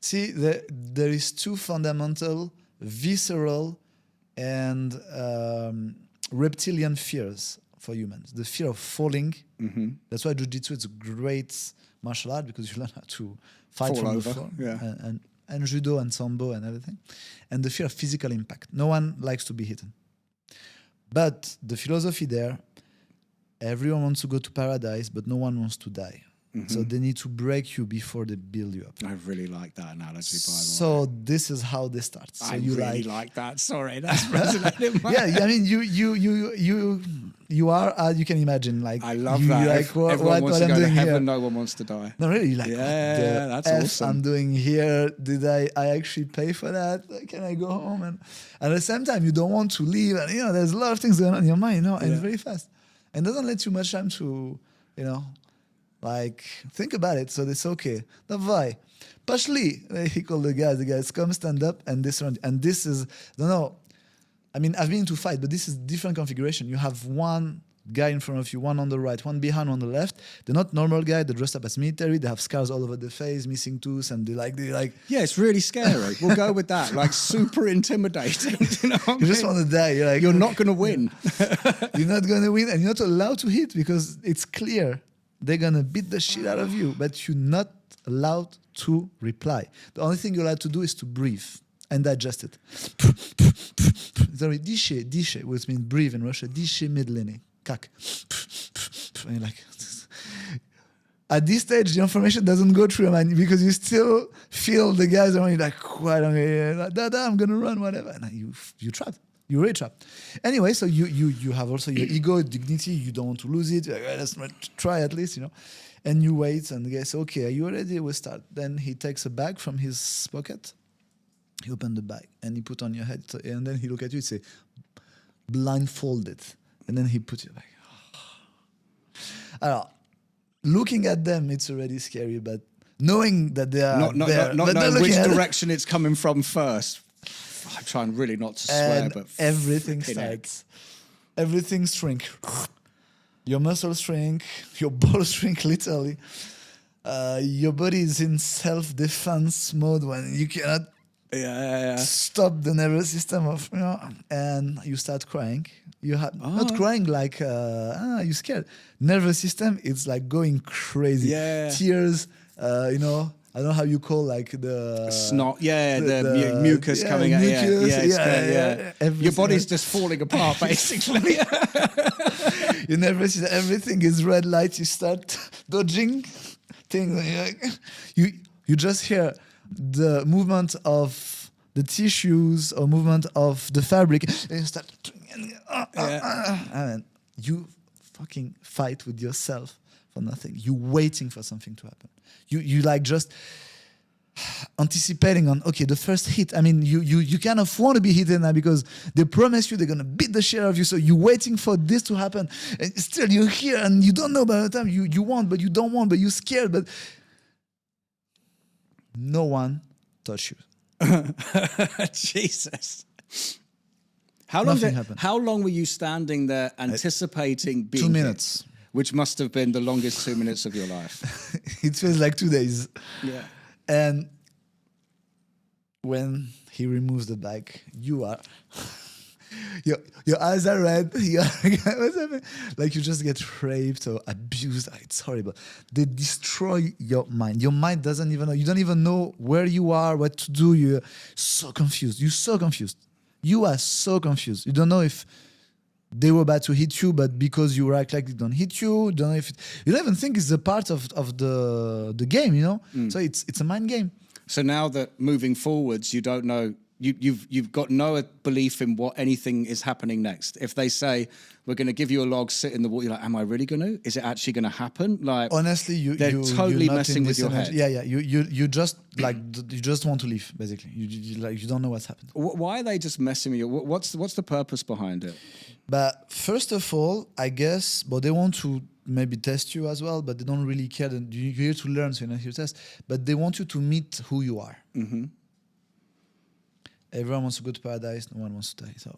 See, there is two fundamental, visceral, and reptilian fears for humans. The fear of falling. Mm-hmm. That's why Jiu-Jitsu is a great martial art, because you learn how to fight from the floor, and judo and sambo and everything, and the fear of physical impact. No one likes to be hidden, but the philosophy there, everyone wants to go to paradise, but no one wants to die. Mm-hmm. So they need to break you before they build you up. I really like that analogy, by the way. So this is how they start. So I you really like that. Sorry, that's resonating. Yeah, I mean, you are, you can imagine, like, I love that. Like, everyone wants to I'm go to doing heaven. here. No one wants to die. No, really, like, yeah, that's awesome. I'm doing here. Did I actually pay for that? Can I go home? And at the same time, you don't want to leave, and there's a lot of things going on in your mind, and very fast, and doesn't let you much time to, like, think about it. So it's okay. Davai. Pashli, he called the guys come stand up and this round. And this is, I don't know. I mean, I've been to fight, but this is different configuration. You have one guy in front of you, one on the right, one behind, one on the left. They're not normal guy. They're dressed up as military. They have scars all over the face, missing tooth, and they like. Yeah, it's really scary. We'll go with that. Like, super intimidating. You just want to die. You're like, you're not going to win. You're not going to win, and you're not allowed to hit because it's clear. They're going to beat the shit out of you, but you're not allowed to reply. The only thing you're allowed to do is to breathe and digest it. Sorry, dishe, which means breathe in Russia. Dishe medlene, kak. And you're like, at this stage, the information doesn't go through your mind because you still feel the guys around you like, I'm going to run, whatever. And you're trapped. You're really trapped. Anyway, so you have also your ego, dignity. You don't want to lose it. Like, let's try at least, And you wait, and the guy says, okay, are you ready? We'll start. Then he takes a bag from his pocket. He opens the bag, and he put on your head. And then he look at you and say, blindfolded. And then he puts you back. Alors, looking at them, it's already scary, but knowing that they are not knowing which direction it's coming from first. I'm trying really not to swear, but everything starts. Everything shrink. Your muscles shrink. Your balls shrink, literally. Your body is in self-defense mode when you cannot stop the nervous system and you start crying. You have not crying like you're scared. Nervous system, it's like going crazy. Yeah. Tears. I don't know how you call like the snot, the mucus coming out. Your body's just falling apart, basically. You never see that everything is red light. You start dodging things. You just hear the movement of the tissues or movement of the fabric, and you start. And you fucking fight with yourself for nothing. You're waiting for something to happen. You like just anticipating on, okay, the first hit. I mean, you kind of want to be hit now because they promise you they're going to beat the shit out of you. So you're waiting for this to happen. And still you're here and you don't know by the time you want, but you don't want, but you're scared. But no one touch you. Jesus. Nothing happened. How long were you standing there anticipating being 2 minutes. hit? Which must have been the longest 2 minutes of your life. It feels like 2 days. Yeah. And when he removes the bag, you are... your eyes are red. What's happening? Like you just get raped or abused. It's horrible. They destroy your mind. Your mind doesn't even know. You don't even know where you are, what to do. You're so confused. You're so confused. You are so confused. You don't know if they were about to hit you, but because you act like they don't hit you, don't know if you don't even think it's a part of the game. You know. So it's a mind game. So now that moving forwards, you don't know. You've got no belief in what anything is happening next. If they say we're going to give you a log, sit in the water, you're like, am I really going to? Is it actually going to happen? Like, honestly, they're totally messing with your head. Yeah. You just like you just want to leave. Basically, you don't know what's happened. Why are they just messing with you? What's the purpose behind it? But first of all, I guess, but they want to maybe test you as well, but they don't really care. You're here to learn, so you're not here to test. But they want you to meet who you are. Mm-hmm. Everyone wants to go to paradise. No one wants to die. So,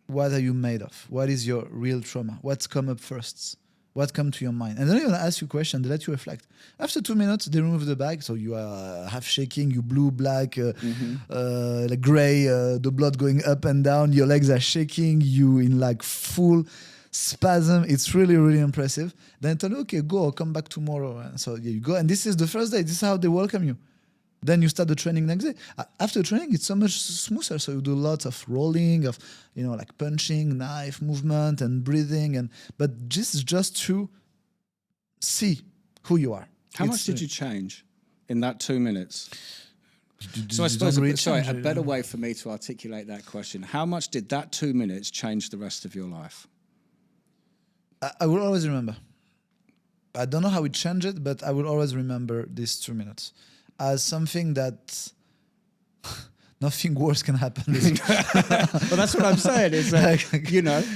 what are you made of? What is your real trauma? What's come up first? What come to your mind? And they don't even ask you questions. They let you reflect. After 2 minutes, they remove the bag. So you are half shaking. You blue, black, like gray. The blood going up and down. Your legs are shaking. You in like full spasm. It's really, really impressive. Then tell you, okay, go. I'll come back tomorrow. And so you go. And this is the first day. This is how they welcome you. Then you start the training next day. After training, it's so much smoother. So you do lots of rolling, of like punching, knife movement, and breathing. But this is just to see who you are. How much did you change in that 2 minutes? So I suppose, a better way for me to articulate that question: how much did that 2 minutes change the rest of your life? I will always remember. I don't know how it changed it, but I will always remember these 2 minutes as something that nothing worse can happen. Well, that's what I'm saying. Is that,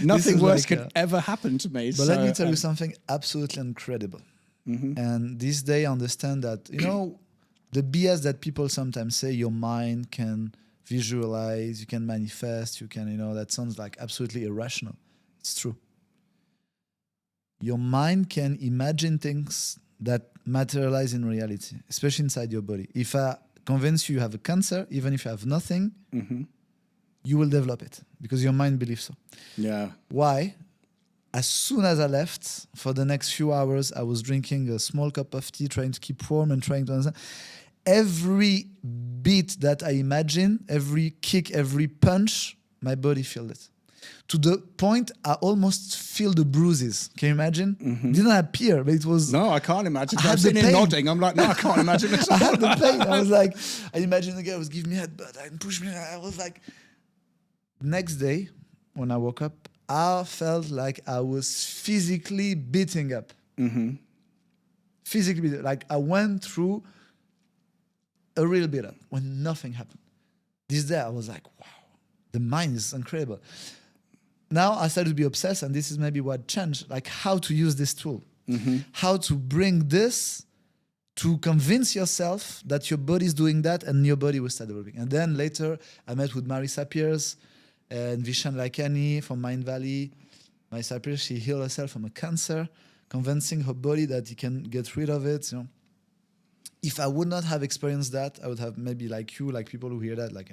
nothing worse could ever happen to me. But let me tell you something absolutely incredible. Mm-hmm. And this day I understand that, the BS that people sometimes say, your mind can visualize, you can manifest, you can, that sounds like absolutely irrational. It's true. Your mind can imagine things that materialize in reality, especially inside your body. If I convince you have a cancer, even if you have nothing, you will develop it because your mind believes so. Yeah. Why? As soon as I left, for the next few hours, I was drinking a small cup of tea, trying to keep warm and trying to understand. Every beat that I imagine, every kick, every punch, my body felt it. To the point I almost feel the bruises. Can you imagine? Mm-hmm. It didn't appear, but it was... No, I can't imagine. I'm sitting here nodding. I'm like, no, I can't imagine it. I had the pain. I was like, I imagined the guy was giving me a headbutt and pushed me. I was like... Next day, when I woke up, I felt like I was physically beating up. Mm-hmm. Physically beating up. Like I went through a real beat up when nothing happened. This day, I was like, wow, the mind is incredible. Now I started to be obsessed, and this is maybe what changed, like how to use this tool, how to bring this to convince yourself that your body is doing that, and your body will start developing. And then later, I met with Marisa Pierce and Vishan Lakhiani from Mind Valley. Marisa Pierce, she healed herself from a cancer, convincing her body that he can get rid of it. If I would not have experienced that, I would have maybe like you, like people who hear that, like.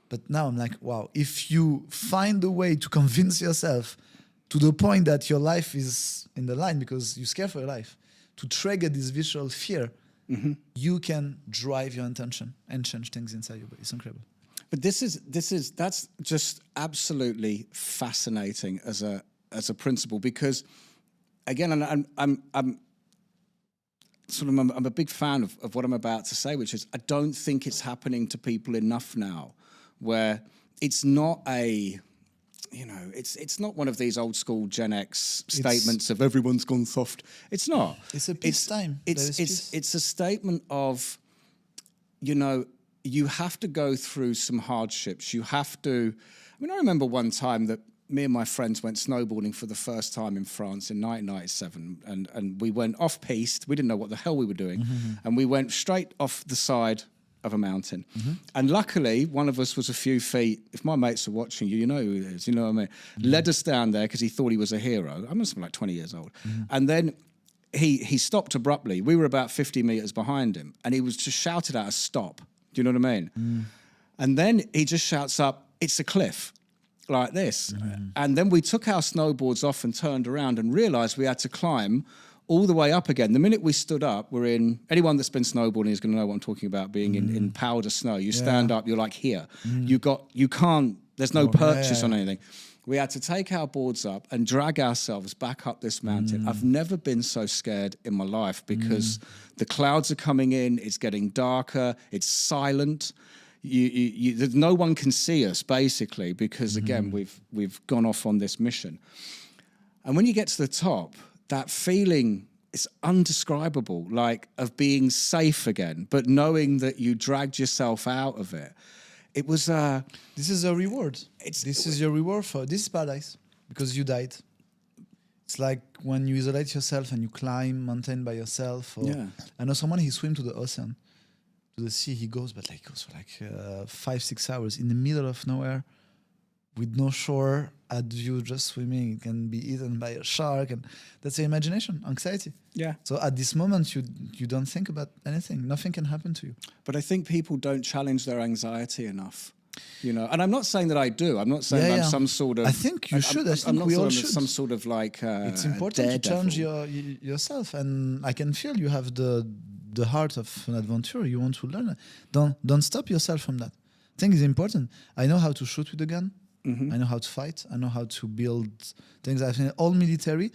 But now I'm like, wow, if you find a way to convince yourself to the point that your life is in the line because you're scared for your life, to trigger this visual fear, you can drive your intention and change things inside your body. It's incredible. But that's just absolutely fascinating as a principle, because again, I'm a big fan of what I'm about to say, which is I don't think it's happening to people enough now, where it's not it's not one of these old school Gen X statements of everyone's gone soft. It's not. It's a peace time. It's a statement of, you have to go through some hardships. You have to. I remember one time that me and my friends went snowboarding for the first time in France in 1997, and we went off-piste. We didn't know what the hell we were doing, and we went straight off the side of a mountain. And luckily, one of us was a few feet. If my mates are watching you, you know who it is, you know what I mean? Led us down there because he thought he was a hero. I must have been like 20 years old. And then he stopped abruptly. We were about 50 meters behind him, and he was just shouted at us, stop. Do you know what I mean? And then he just shouts up, it's a cliff, like this. And then we took our snowboards off and turned around and realized we had to climb all the way up again. The minute we stood up, we're in, anyone that's been snowboarding is going to know what I'm talking about, being in powder snow. You stand up, you're like here. You can't, there's no purchase on anything. We had to take our boards up and drag ourselves back up this mountain. I've never been so scared in my life because the clouds are coming in, it's getting darker, it's silent. No one can see us basically because again, we've gone off on this mission. And when you get to the top, that feeling is undescribable, like of being safe again, but knowing that you dragged yourself out of it. It was this is a reward. This is your reward for this is paradise because you died. It's like when you isolate yourself and you climb mountain by yourself. Or, I know someone, he swim to the ocean, to the sea. He goes, but like goes for like 5-6 hours in the middle of nowhere, with no shore, at view, just swimming. It can be eaten by a shark, and that's the imagination, anxiety. Yeah. So at this moment, you don't think about anything. Nothing can happen to you. But I think people don't challenge their anxiety enough, you know. And I'm not saying that I do. I'm not saying I'm some sort of. I think you should. I think we all should. Some sort of like. It's important to challenge yourself, and I can feel you have the heart of an adventurer. You want to learn. Don't stop yourself from that. I think it's important. I know how to shoot with a gun. I know how to fight. I know how to build things. I think all military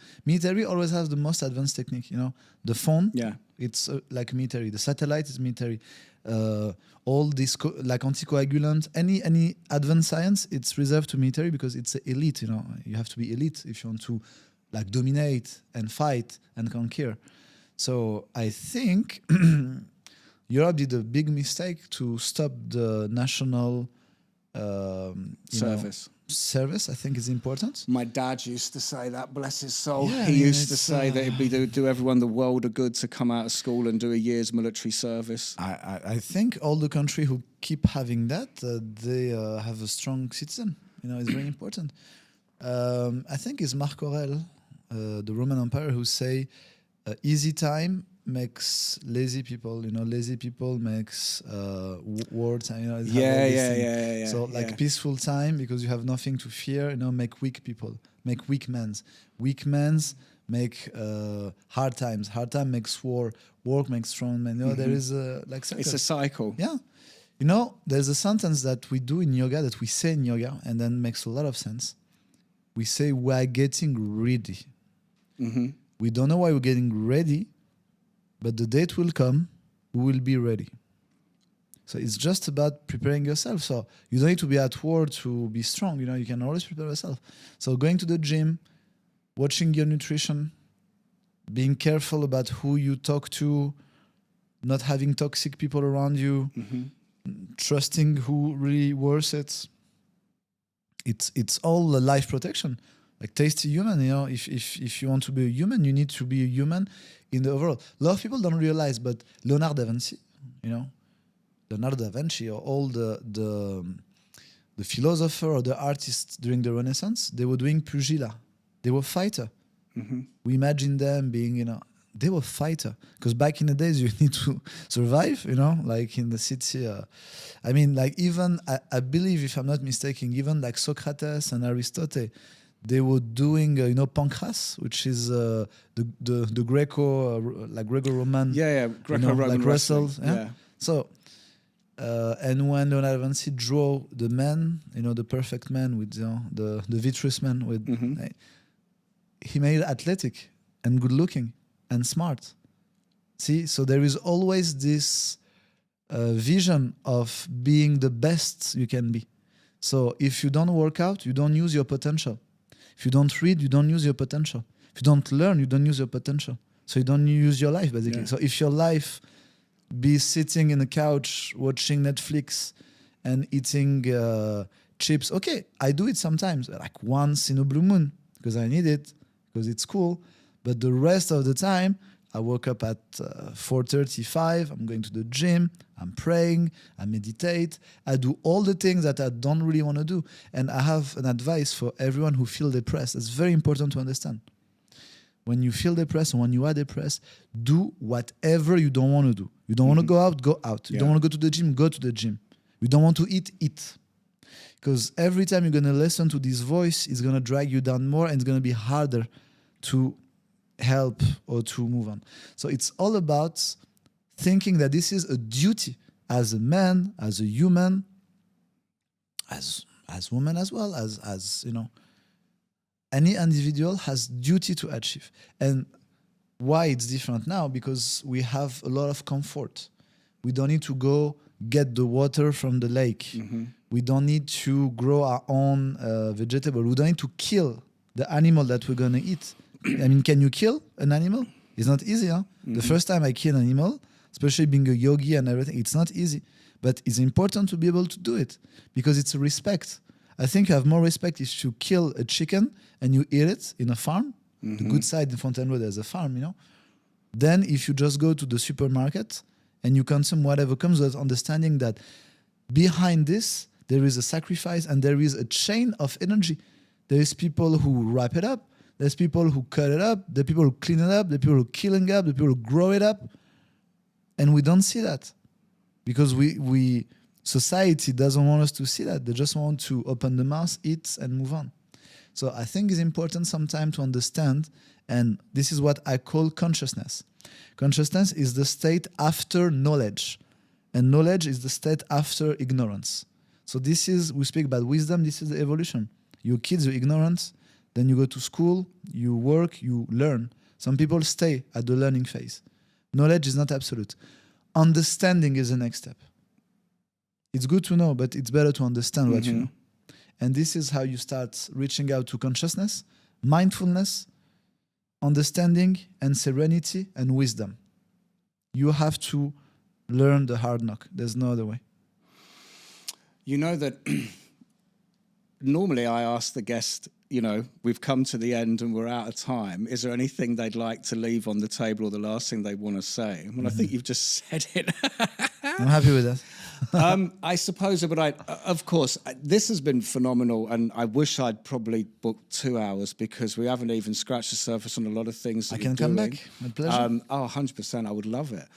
always has the most advanced technique. You know, the phone. Yeah, it's like military. The satellite is military. All this like anticoagulant, any advanced science, it's reserved to military because it's elite. You know, you have to be elite if you want to like dominate and fight and conquer. So I think Europe did a big mistake to stop the national. Service, I think, is important. My dad used to say that, bless his soul. Yeah, he used to say that it'd be to do everyone the world a good to come out of school and do a year's military service. I think all the country who keep having that, they have a strong citizen. You know, it's very important. I think it's Marc Aurèle, the Roman Empire, who say easy time makes lazy people, you know, lazy people makes war time, you know. Yeah. So like peaceful time because you have nothing to fear, you know, make weak people, make weak men's. Weak men's make hard times. Hard time makes war. Work makes strong men. You know, there is a like cycle. It's a cycle. Yeah. You know, there's a sentence that we do in yoga, that we say in yoga, and then makes a lot of sense. We say we're getting ready. We don't know why we're getting ready, but the date will come, we will be ready. So it's just about preparing yourself. So you don't need to be at war to be strong. You know, you can always prepare yourself. So going to the gym, watching your nutrition, being careful about who you talk to, not having toxic people around you, trusting who really worth it. It's all a life protection. Like tasty human, you know, if you want to be a human, you need to be a human in the overall. A lot of people don't realize, but Leonardo da Vinci, you know, Leonardo da Vinci or all the philosopher or the artists during the Renaissance, they were doing pugilat. They were fighter. We imagine them being, you know, they were fighter. Because back in the days, you need to survive, you know, like in the city. I mean, like even, I believe, if I'm not mistaken, even like Socrates and Aristotle, they were doing, you know, pancras, which is the Greco-Roman. Greco-Roman, you know, like wrestles. Yeah. So, and when Leonardo da Vinci drew the man, you know, the perfect man with, you know, the virtuous man with, he made it athletic and good looking and smart. See, so there is always this vision of being the best you can be. So if you don't work out, you don't use your potential. If you don't read, you don't use your potential. If you don't learn, you don't use your potential. So you don't use your life, basically. Yeah. So if your life be sitting in a couch watching Netflix and eating chips. Okay, I do it sometimes, like once in a blue moon, because I need it, because it's cool. But the rest of the time, I woke up at 4:35. I'm going to the gym. I'm praying. I meditate. I do all the things that I don't really want to do. And I have an advice for everyone who feel depressed. It's very important to understand. When you feel depressed or when you are depressed, do whatever you don't want to do. You don't want to go out, go out. You don't want to go to the gym, go to the gym. You don't want to eat, eat. Because every time you're going to listen to this voice, it's going to drag you down more, and it's going to be harder to help or to move on. So it's all about thinking that this is a duty as a man, as a human, as woman as well, as you know, any individual has duty to achieve. And why it's different now? Because we have a lot of comfort. We don't need to go get the water from the lake. We don't need to grow our own vegetable. We don't need to kill the animal that we're going to eat. I mean, can you kill an animal? It's not easy, huh? The first time I kill an animal, especially being a yogi and everything, it's not easy. But it's important to be able to do it because it's a respect. I think you have more respect if you kill a chicken and you eat it in a farm. The good side in Fontainebleau, there's a farm, you know. Then if you just go to the supermarket and you consume whatever comes, with understanding that behind this, there is a sacrifice and there is a chain of energy. There is people who wrap it up. There's people who cut it up. There are people who clean it up. There are people who kill it up. There are people who grow it up. And we don't see that because society doesn't want us to see that. They just want to open the mouth, eat, and move on. So I think it's important sometimes to understand, and this is what I call consciousness. Consciousness is the state after knowledge, and knowledge is the state after ignorance. So we speak about wisdom, this is the evolution. You're kids, you're ignorant, then you go to school, you work, you learn. Some people stay at the learning phase. Knowledge is not absolute. Understanding is the next step. It's good to know, but it's better to understand what you know. And this is how you start reaching out to consciousness, mindfulness, understanding, and serenity, and wisdom. You have to learn the hard knock. There's no other way. You know that normally I ask the guest, you know, we've come to the end and we're out of time. Is there anything they'd like to leave on the table or the last thing they want to say? Well, I think you've just said it. I'm happy with that. I suppose, but of course, this has been phenomenal, and I wish I'd probably booked 2 hours because we haven't even scratched the surface on a lot of things. I can come back. My pleasure. 100%. I would love it.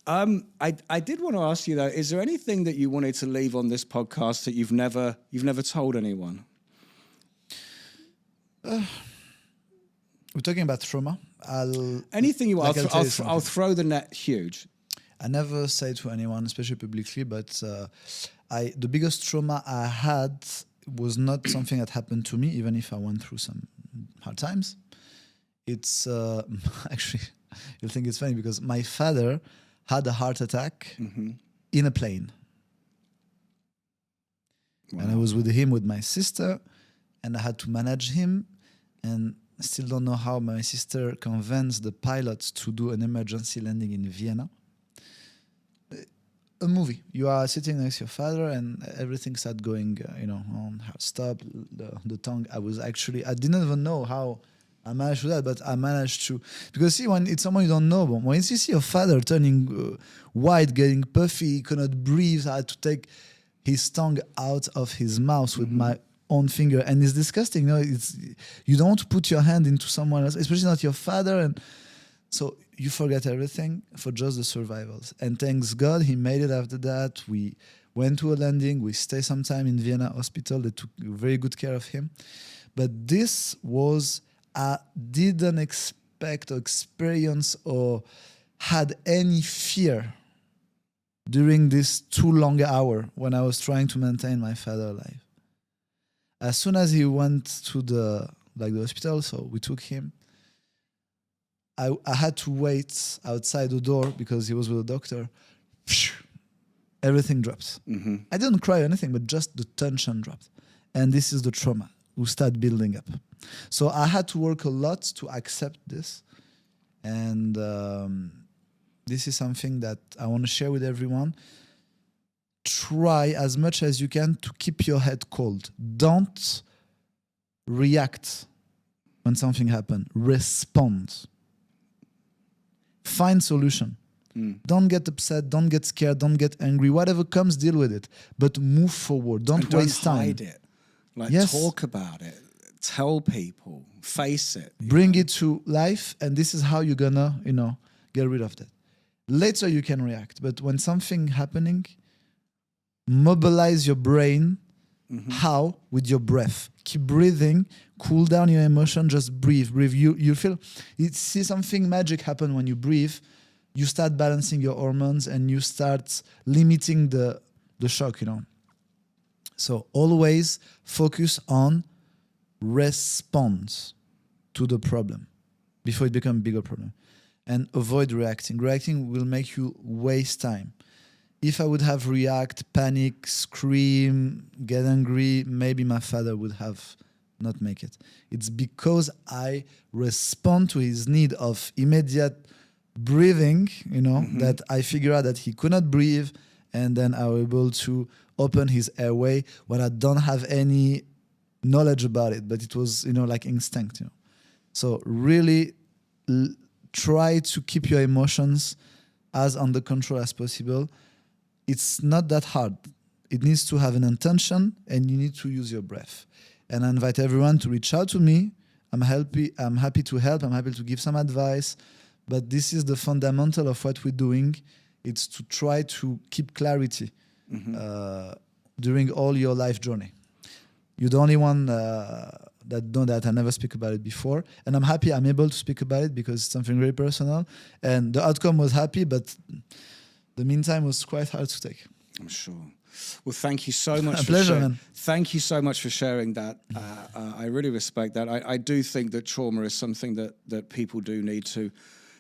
I did want to ask you though: is there anything that you wanted to leave on this podcast that you've never told anyone? We're talking about trauma. Anything you want. Like I'll throw the net huge. I never say to anyone, especially publicly, but the biggest trauma I had was not something that happened to me, even if I went through some hard times. It's actually, you'll think it's funny because my father had a heart attack in a plane. Wow. And I was with him with my sister, and I had to manage him, and I still don't know how my sister convinced the pilots to do an emergency landing in Vienna. A movie. You are sitting next to your father and everything started going, on stop, the tongue. I didn't even know how I managed to do that, but I managed to. Because see, when it's someone you don't know, when you see your father turning white, getting puffy, he cannot breathe, I had to take his tongue out of his mouth with my own finger. And it's disgusting. You don't want to put your hand into someone else, especially not your father. And so you forget everything for just the survivals. And thanks God, he made it after that. We went to a landing. We stayed some time in Vienna hospital. They took very good care of him. But this was, I didn't expect or experience or had any fear during this too long hour when I was trying to maintain my father alive. As soon as he went to the hospital, so we took him, I had to wait outside the door because he was with the doctor. Everything dropped. I didn't cry or anything, but just the tension dropped. And this is the trauma who started building up. So I had to work a lot to accept this. And this is something that I want to share with everyone. try as much as you can to keep your head cold. Don't react when something happens. Respond. Find solution. Don't get upset, don't get scared, don't get angry. Whatever comes, deal with it. But move forward. Don't waste time. Hide it. Like, Yes. talk about it. Tell people. Face it. Bring it to life, and this is how you're gonna, get rid of that. Later you can react, but when something happening, mobilize your brain. How? With your breath. Keep breathing. Cool down your emotion. Just breathe. Breathe. You feel. You see something magic happen when you breathe. You start balancing your hormones and you start limiting the shock. So always focus on response to the problem before it becomes a bigger problem, and avoid reacting. Reacting will make you waste time. If I would have react, panic, scream, get angry, maybe my father would have not make it. It's because I respond to his need of immediate breathing, that I figure out that he could not breathe, and then I was able to open his airway when I don't have any knowledge about it, but it was, like instinct. So really try to keep your emotions as under control as possible. It's not that hard. It needs to have an intention, and you need to use your breath. And I invite everyone to reach out to me. I'm happy to help. I'm happy to give some advice. But this is the fundamental of what we're doing. It's to try to keep clarity during all your life journey. You're the only one that know that. I never speak about it before. And I'm happy I'm able to speak about it because it's something very personal. And the outcome was happy, but the meantime was quite hard to take. I'm sure. Well, thank you so much. Pleasure, man. Thank you so much for sharing that. I really respect that. I do think that trauma is something that people do need to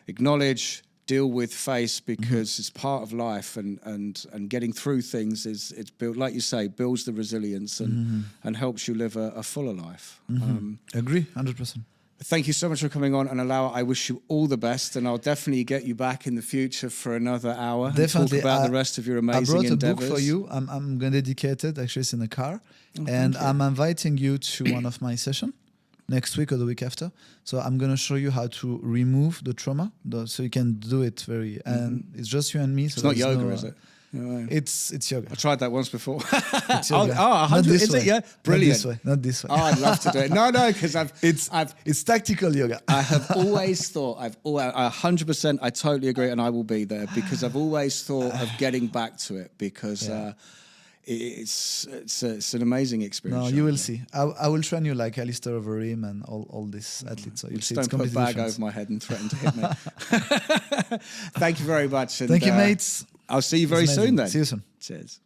acknowledge, deal with, face, because it's part of life, and getting through things it's built, like you say, builds the resilience and helps you live a fuller life. Agree, 100%. Thank you so much for coming on, and Allaoua, I wish you all the best, and I'll definitely get you back in the future for another hour. Definitely. And talk about the rest of your amazing endeavors. I brought a book for you. I'm going to dedicate it. Actually, it's in the car. And I'm inviting you to one of my sessions next week or the week after. So I'm going to show you how to remove the trauma, so you can do it and it's just you and me. So it's not yoga, is it? No. It's yoga. I tried that once before. It's yoga. Not this way. It? Yeah, brilliant. Not this way. Oh, I'd love to do it. No, because it's tactical yoga. I have always thought 100%. I totally agree, and I will be there because I've always thought of getting back to it because it's an amazing experience. No, you will see. I will train you like Alistair Overeem and all these athletes. So you'll see. Don't put a bag over my head and threaten to hit me. Thank you very much. And, thank you, mates. I'll see you very soon then. See you soon. Cheers.